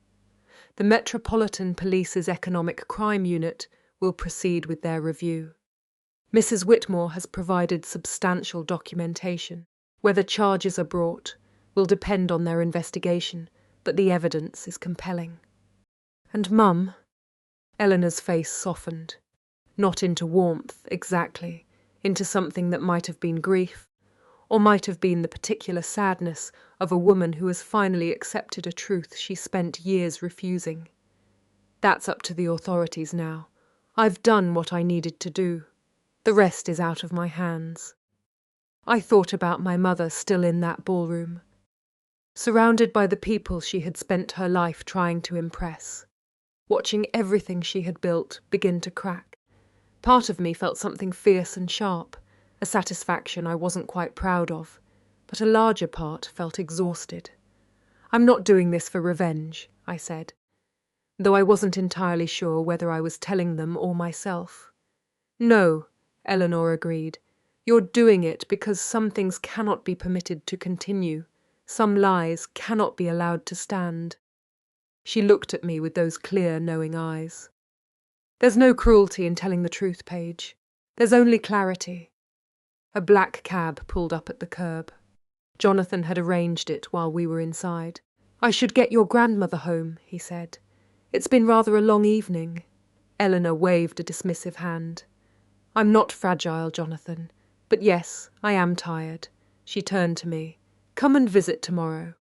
The Metropolitan Police's Economic Crime Unit will proceed with their review. Mrs. Whitmore has provided substantial documentation. Whether charges are brought will depend on their investigation, but the evidence is compelling. And Mum? Eleanor's face softened. Not into warmth, exactly, into something that might have been grief, or might have been the particular sadness of a woman who has finally accepted a truth she spent years refusing. That's up to the authorities now. I've done what I needed to do. The rest is out of my hands. I thought about my mother still in that ballroom, surrounded by the people she had spent her life trying to impress, watching everything she had built begin to crack. Part of me felt something fierce and sharp, a satisfaction I wasn't quite proud of, but a larger part felt exhausted. I'm not doing this for revenge, I said, though I wasn't entirely sure whether I was telling them or myself. No, Eleanor agreed. You're doing it because some things cannot be permitted to continue. Some lies cannot be allowed to stand. She looked at me with those clear, knowing eyes. There's no cruelty in telling the truth, Paige. There's only clarity. A black cab pulled up at the curb. Jonathan had arranged it while we were inside. "I should get your grandmother home," he said. "It's been rather a long evening." Eleanor waved a dismissive hand. "I'm not fragile, Jonathan. But yes, I am tired." She turned to me. "Come and visit tomorrow.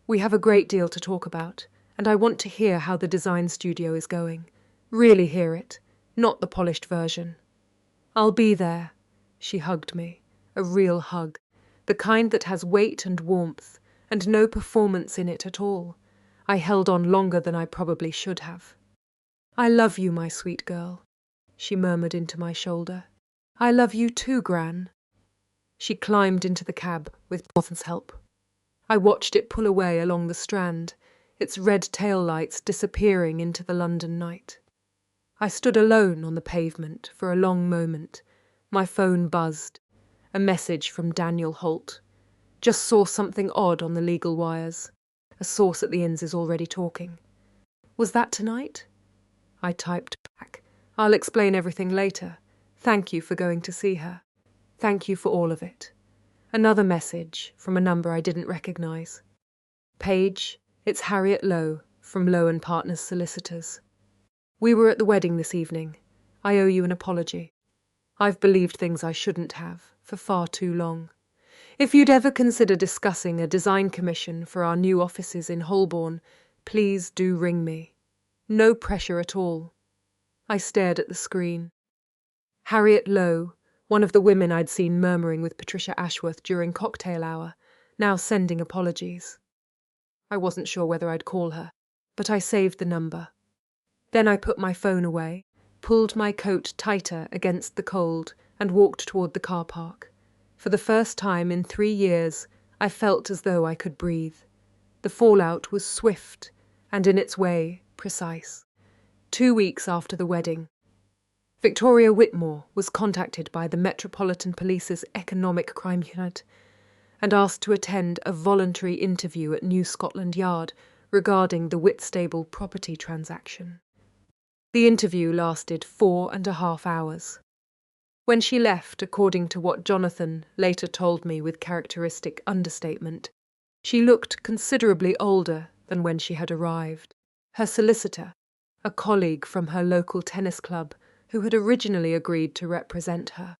We have a great deal to talk about, and I want to hear how the design studio is going. Really hear it, not the polished version." "I'll be there." She hugged me. A real hug. The kind that has weight and warmth, and no performance in it at all. I held on longer than I probably should have. "I love you, my sweet girl," she murmured into my shoulder. "I love you too, Gran." She climbed into the cab with Jonathan's help. I watched it pull away along the Strand, its red tail lights disappearing into the London night. I stood alone on the pavement for a long moment. My phone buzzed. A message from Daniel Holt. "Just saw something odd on the legal wires. A source at the Inns is already talking." "Was that tonight?" I typed back. "I'll explain everything later. Thank you for going to see her. Thank you for all of it." Another message from a number I didn't recognize. "Paige, it's Harriet Lowe from Lowe and Partners Solicitors. We were at the wedding this evening. I owe you an apology. I've believed things I shouldn't have for far too long. If you'd ever consider discussing a design commission for our new offices in Holborn, please do ring me. No pressure at all." I stared at the screen. Harriet Lowe, one of the women I'd seen murmuring with Patricia Ashworth during cocktail hour, now sending apologies. I wasn't sure whether I'd call her, but I saved the number. Then I put my phone away, pulled my coat tighter against the cold, and walked toward the car park. For the first time in 3 years, I felt as though I could breathe. The fallout was swift, and in its way, precise. 2 weeks after the wedding, Victoria Whitmore was contacted by the Metropolitan Police's Economic Crime Unit and asked to attend a voluntary interview at New Scotland Yard regarding the Whitstable property transaction. The interview lasted 4.5 hours. When she left, according to what Jonathan later told me with characteristic understatement, she looked considerably older than when she had arrived. Her solicitor, a colleague from her local tennis club who had originally agreed to represent her,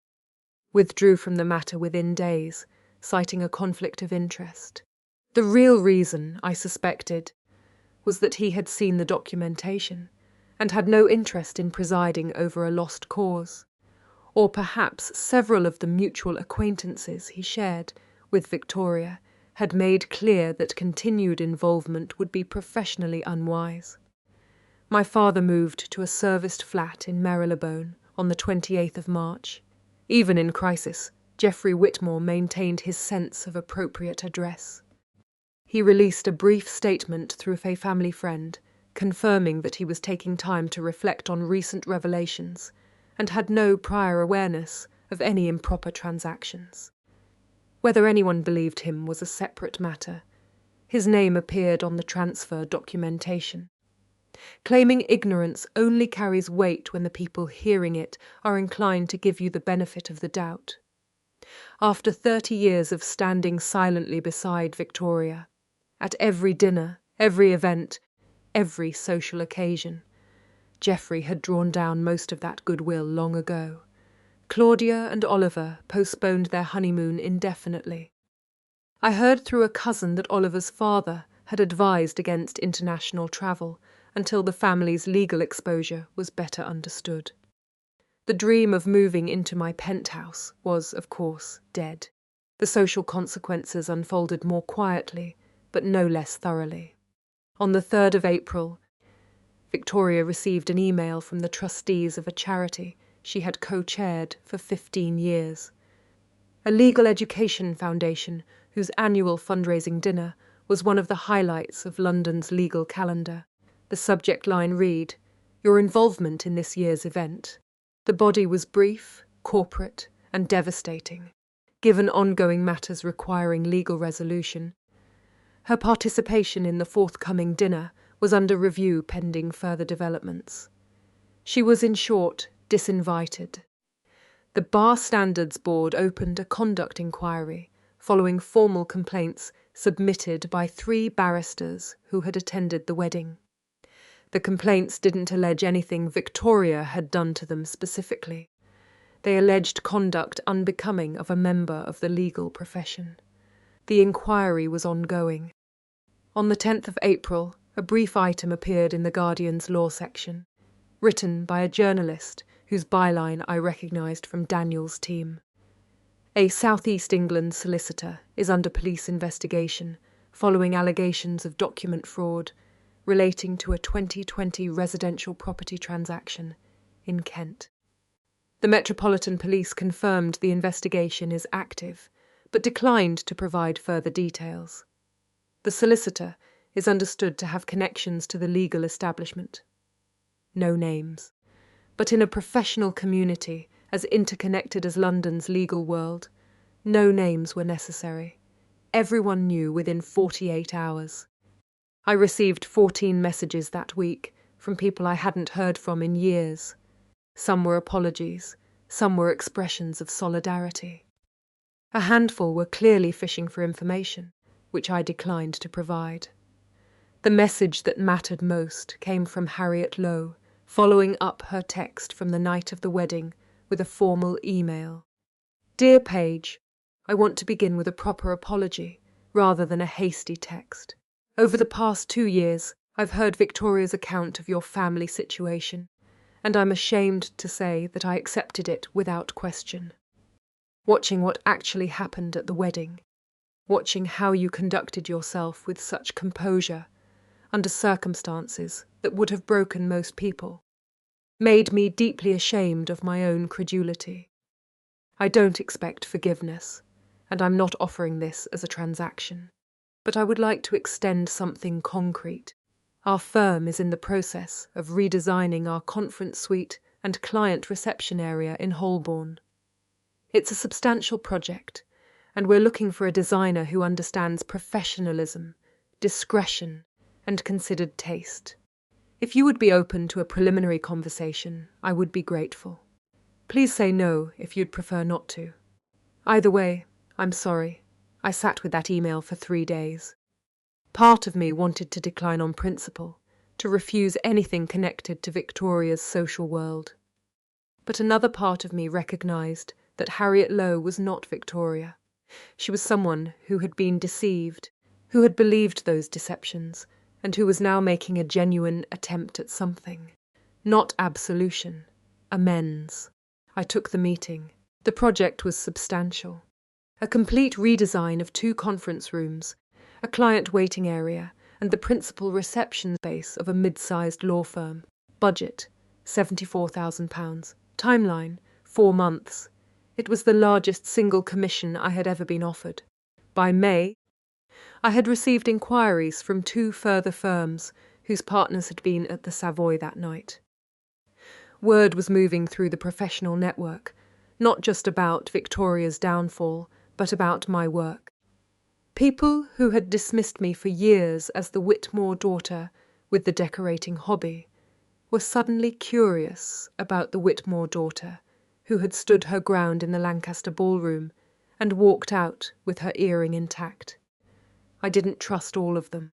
withdrew from the matter within days, citing a conflict of interest. The real reason, I suspected, was that he had seen the documentation and had no interest in presiding over a lost cause. Or perhaps several of the mutual acquaintances he shared with Victoria had made clear that continued involvement would be professionally unwise. My father moved to a serviced flat in Marylebone on the 28th of March. Even in crisis, Geoffrey Whitmore maintained his sense of appropriate address. He released a brief statement through a family friend, confirming that he was taking time to reflect on recent revelations and had no prior awareness of any improper transactions. Whether anyone believed him was a separate matter. His name appeared on the transfer documentation. Claiming ignorance only carries weight when the people hearing it are inclined to give you the benefit of the doubt. After 30 years of standing silently beside Victoria, at every dinner, every event, every social occasion, Geoffrey had drawn down most of that goodwill long ago. Claudia and Oliver postponed their honeymoon indefinitely. I heard through a cousin that Oliver's father had advised against international travel until the family's legal exposure was better understood. The dream of moving into my penthouse was, of course, dead. The social consequences unfolded more quietly, but no less thoroughly. On the 3rd of April, Victoria received an email from the trustees of a charity she had co-chaired for 15 years. A legal education foundation whose annual fundraising dinner was one of the highlights of London's legal calendar. The subject line read, "Your involvement in this year's event." The body was brief, corporate, and devastating, given ongoing matters requiring legal resolution. Her participation in the forthcoming dinner was under review pending further developments. She was, in short, disinvited. The Bar Standards Board opened a conduct inquiry following formal complaints submitted by 3 barristers who had attended the wedding. The complaints didn't allege anything Victoria had done to them specifically. They alleged conduct unbecoming of a member of the legal profession. The inquiry was ongoing. On the 10th of April, a brief item appeared in the Guardian's law section, written by a journalist whose byline I recognised from Daniel's team. A South East England solicitor is under police investigation following allegations of document fraud relating to a 2020 residential property transaction in Kent. The Metropolitan Police confirmed the investigation is active, but declined to provide further details. The solicitor is understood to have connections to the legal establishment. No names. But in a professional community as interconnected as London's legal world, no names were necessary. Everyone knew within 48 hours. I received 14 messages that week from people I hadn't heard from in years. Some were apologies, some were expressions of solidarity. A handful were clearly fishing for information, which I declined to provide. The message that mattered most came from Harriet Lowe, following up her text from the night of the wedding with a formal email. Dear Paige, I want to begin with a proper apology, rather than a hasty text. Over the past 2 years, I've heard Victoria's account of your family situation, and I'm ashamed to say that I accepted it without question. Watching what actually happened at the wedding, watching how you conducted yourself with such composure, under circumstances that would have broken most people, made me deeply ashamed of my own credulity. I don't expect forgiveness, and I'm not offering this as a transaction, but I would like to extend something concrete. Our firm is in the process of redesigning our conference suite and client reception area in Holborn. It's a substantial project, and we're looking for a designer who understands professionalism, discretion, and considered taste. If you would be open to a preliminary conversation, I would be grateful. Please say no if you'd prefer not to. Either way, I'm sorry. I sat with that email for 3 days. Part of me wanted to decline on principle, to refuse anything connected to Victoria's social world. But another part of me recognised that Harriet Lowe was not Victoria. She was someone who had been deceived, who had believed those deceptions, and who was now making a genuine attempt at something. Not absolution, amends. I took the meeting. The project was substantial. A complete redesign of 2 conference rooms, a client waiting area, and the principal reception space of a mid-sized law firm. Budget, £74,000. Timeline, 4 months. It was the largest single commission I had ever been offered. By May, I had received inquiries from 2 further firms whose partners had been at the Savoy that night. Word was moving through the professional network, not just about Victoria's downfall, but about my work. People who had dismissed me for years as the Whitmore daughter with the decorating hobby were suddenly curious about the Whitmore daughter who had stood her ground in the Lancaster ballroom and walked out with her earring intact. I didn't trust all of them.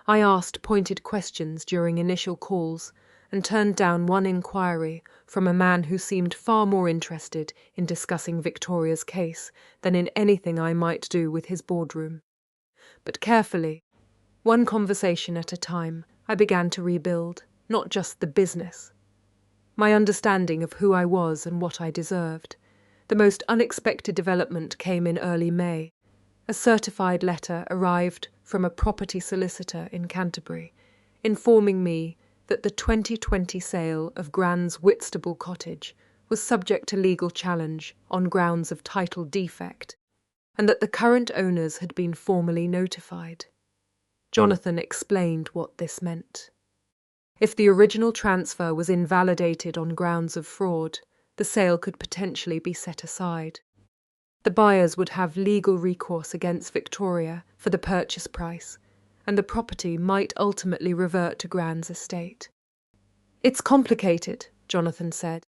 I asked pointed questions during initial calls and turned down one inquiry from a man who seemed far more interested in discussing Victoria's case than in anything I might do with his boardroom. But carefully, one conversation at a time, I began to rebuild, not just the business. My understanding of who I was and what I deserved. The most unexpected development came in early May. A certified letter arrived from a property solicitor in Canterbury, informing me that the 2020 sale of Grand's Whitstable cottage was subject to legal challenge on grounds of title defect, and that the current owners had been formally notified. Jonathan explained what this meant. If the original transfer was invalidated on grounds of fraud, the sale could potentially be set aside. The buyers would have legal recourse against Victoria for the purchase price, and the property might ultimately revert to Grand's estate. It's complicated, Jonathan said.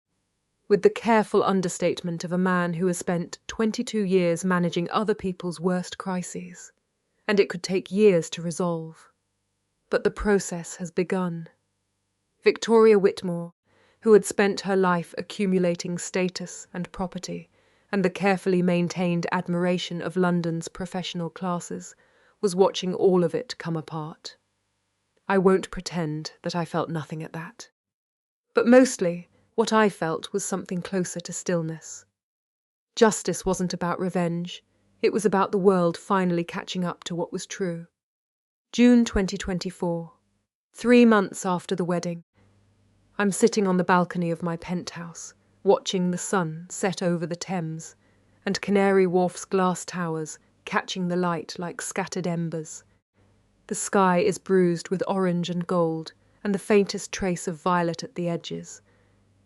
with the careful understatement of a man who has spent 22 years managing other people's worst crises, and it could take years to resolve. But the process has begun. Victoria Whitmore, who had spent her life accumulating status and property and the carefully maintained admiration of London's professional classes, was watching all of it come apart. I won't pretend that I felt nothing at that. But mostly, what I felt was something closer to stillness. Justice wasn't about revenge. It was about the world finally catching up to what was true. June 2024. 3 months after the wedding. I'm sitting on the balcony of my penthouse, watching the sun set over the Thames and Canary Wharf's glass towers catching the light like scattered embers. The sky is bruised with orange and gold and the faintest trace of violet at the edges,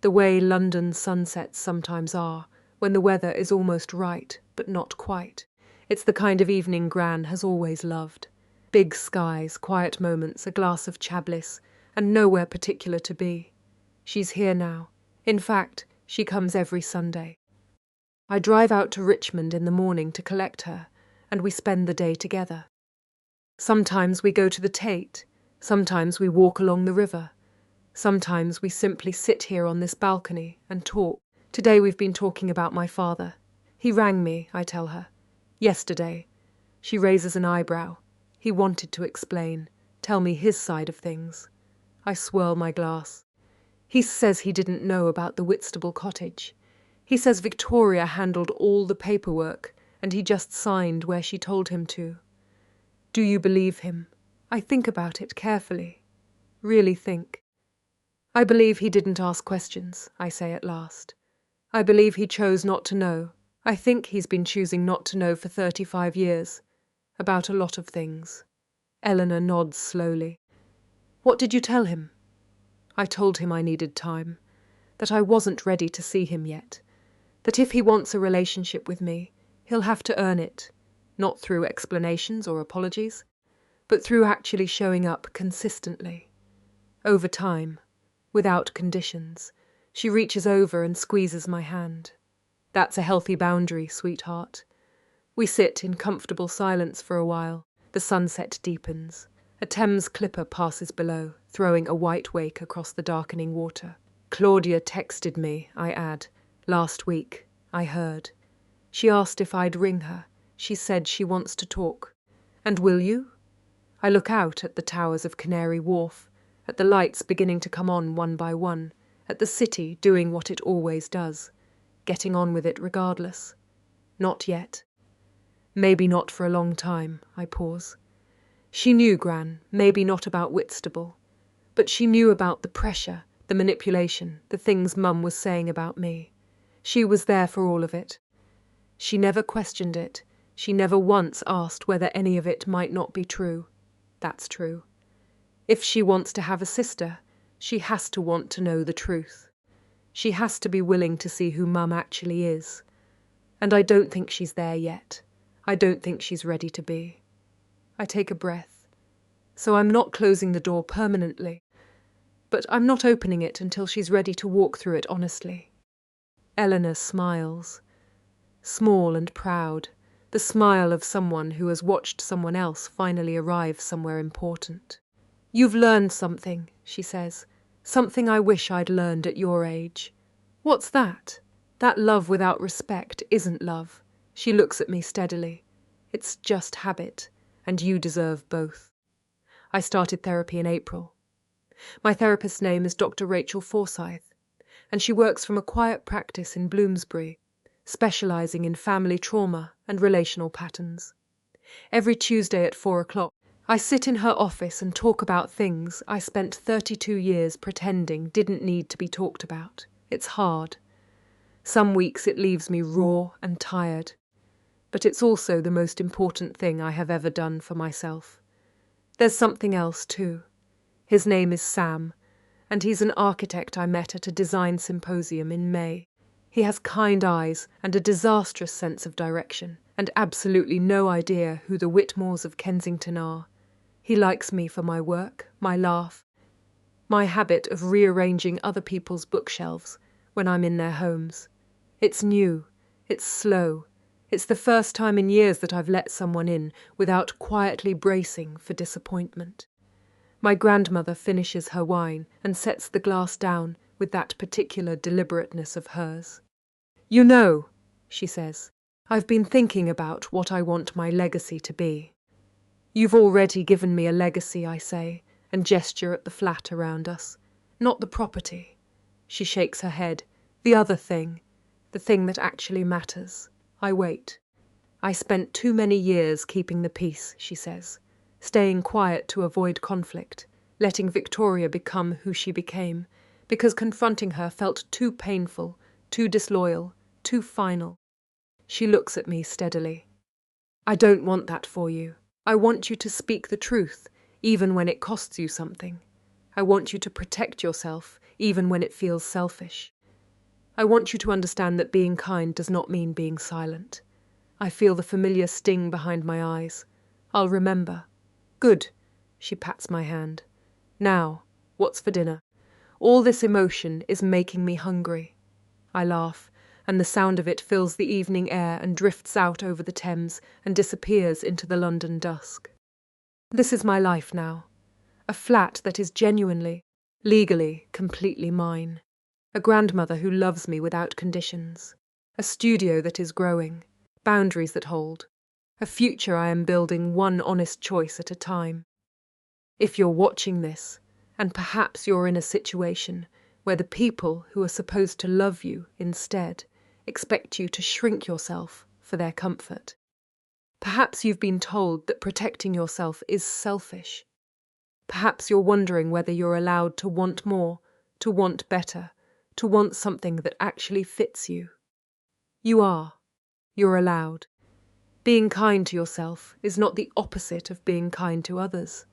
the way London sunsets sometimes are, when the weather is almost right, but not quite. It's the kind of evening Gran has always loved. Big skies, quiet moments, a glass of Chablis, and nowhere particular to be. She's here now. In fact, she comes every Sunday. I drive out to Richmond in the morning to collect her, and we spend the day together. Sometimes we go to the Tate, sometimes we walk along the river. Sometimes we simply sit here on this balcony and talk. Today we've been talking about my father. He rang me, I tell her. Yesterday. She raises an eyebrow. He wanted to explain, tell me his side of things. I swirl my glass. He says he didn't know about the Whitstable cottage. He says Victoria handled all the paperwork and he just signed where she told him to. Do you believe him? I think about it carefully. Really think. I believe he didn't ask questions, I say at last. I believe he chose not to know. I think he's been choosing not to know for 35 years. About a lot of things. Eleanor nods slowly. What did you tell him? I told him I needed time. That I wasn't ready to see him yet. That if he wants a relationship with me, he'll have to earn it. Not through explanations or apologies, but through actually showing up consistently. Over time. Without conditions. She reaches over and squeezes my hand. That's a healthy boundary, sweetheart. We sit in comfortable silence for a while. The sunset deepens. A Thames clipper passes below, throwing a white wake across the darkening water. Claudia texted me, I add. Last week. I heard. She asked if I'd ring her. She said she wants to talk. And will you? I look out at the towers of Canary Wharf, at the lights beginning to come on one by one, at the city doing what it always does, getting on with it regardless. Not yet. Maybe not for a long time, I pause. She knew, Gran, maybe not about Whitstable, but she knew about the pressure, the manipulation, the things Mum was saying about me. She was there for all of it. She never questioned it. She never once asked whether any of it might not be true. That's true. If she wants to have a sister, she has to want to know the truth. She has to be willing to see who Mum actually is. And I don't think she's there yet. I don't think she's ready to be. I take a breath. So I'm not closing the door permanently, but I'm not opening it until she's ready to walk through it honestly. Eleanor smiles. Small and proud, the smile of someone who has watched someone else finally arrive somewhere important. You've learned something, she says. Something I wish I'd learned at your age. What's that? That love without respect isn't love. She looks at me steadily. It's just habit, and you deserve both. I started therapy in April. My therapist's name is Dr. Rachel Forsyth, and she works from a quiet practice in Bloomsbury, specialising in family trauma and relational patterns. Every Tuesday at 4 o'clock, I sit in her office and talk about things I spent 32 years pretending didn't need to be talked about. It's hard. Some weeks it leaves me raw and tired. But it's also the most important thing I have ever done for myself. There's something else too. His name is Sam, and he's an architect I met at a design symposium in May. He has kind eyes and a disastrous sense of direction, and absolutely no idea who the Whitmores of Kensington are. He likes me for my work, my laugh, my habit of rearranging other people's bookshelves, when I'm in their homes. It's new. It's slow. It's the first time in years that I've let someone in without quietly bracing for disappointment. My grandmother finishes her wine and sets the glass down with that particular deliberateness of hers. "You know," she says, "I've been thinking about what I want my legacy to be." "You've already given me a legacy," I say, and gesture at the flat around us. "Not the property." She shakes her head. "The other thing. The thing that actually matters." I wait. "I spent too many years keeping the peace," she says, staying quiet to avoid conflict, letting Victoria become who she became, because confronting her felt too painful, too disloyal, too final. She looks at me steadily. "I don't want that for you. I want you to speak the truth, even when it costs you something. I want you to protect yourself, even when it feels selfish. I want you to understand that being kind does not mean being silent." I feel the familiar sting behind my eyes. "I'll remember." "Good." She pats my hand. "Now, what's for dinner?" All this emotion is making me hungry. I laugh, and the sound of it fills the evening air and drifts out over the Thames and disappears into the London dusk. This is my life now. A flat that is genuinely, legally, completely mine. A grandmother who loves me without conditions. A studio that is growing. Boundaries that hold. A future I am building one honest choice at a time. If you're watching this, and perhaps you're in a situation where the people who are supposed to love you instead expect you to shrink yourself for their comfort. Perhaps you've been told that protecting yourself is selfish. Perhaps you're wondering whether you're allowed to want more, to want better, to want something that actually fits you. You are. You're allowed. Being kind to yourself is not the opposite of being kind to others.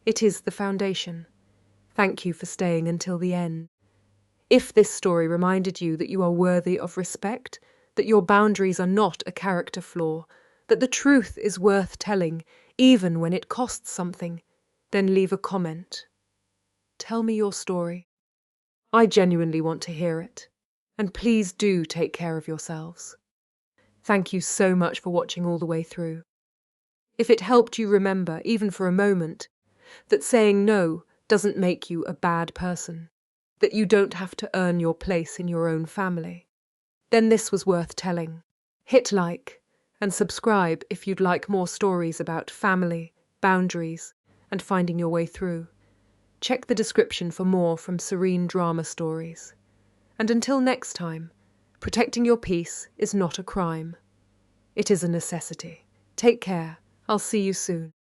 It is the foundation. Thank you for staying until the end. If this story reminded you that you are worthy of respect, that your boundaries are not a character flaw, that the truth is worth telling, even when it costs something, then leave a comment. Tell me your story. I genuinely want to hear it. And please do take care of yourselves. Thank you so much for watching all the way through. If it helped you remember, even for a moment, that saying no doesn't make you a bad person, that you don't have to earn your place in your own family, then this was worth telling. Hit like and subscribe if you'd like more stories about family, boundaries, and finding your way through. Check the description for more from Serene Drama Stories. And until next time, protecting your peace is not a crime. It is a necessity. Take care. I'll see you soon.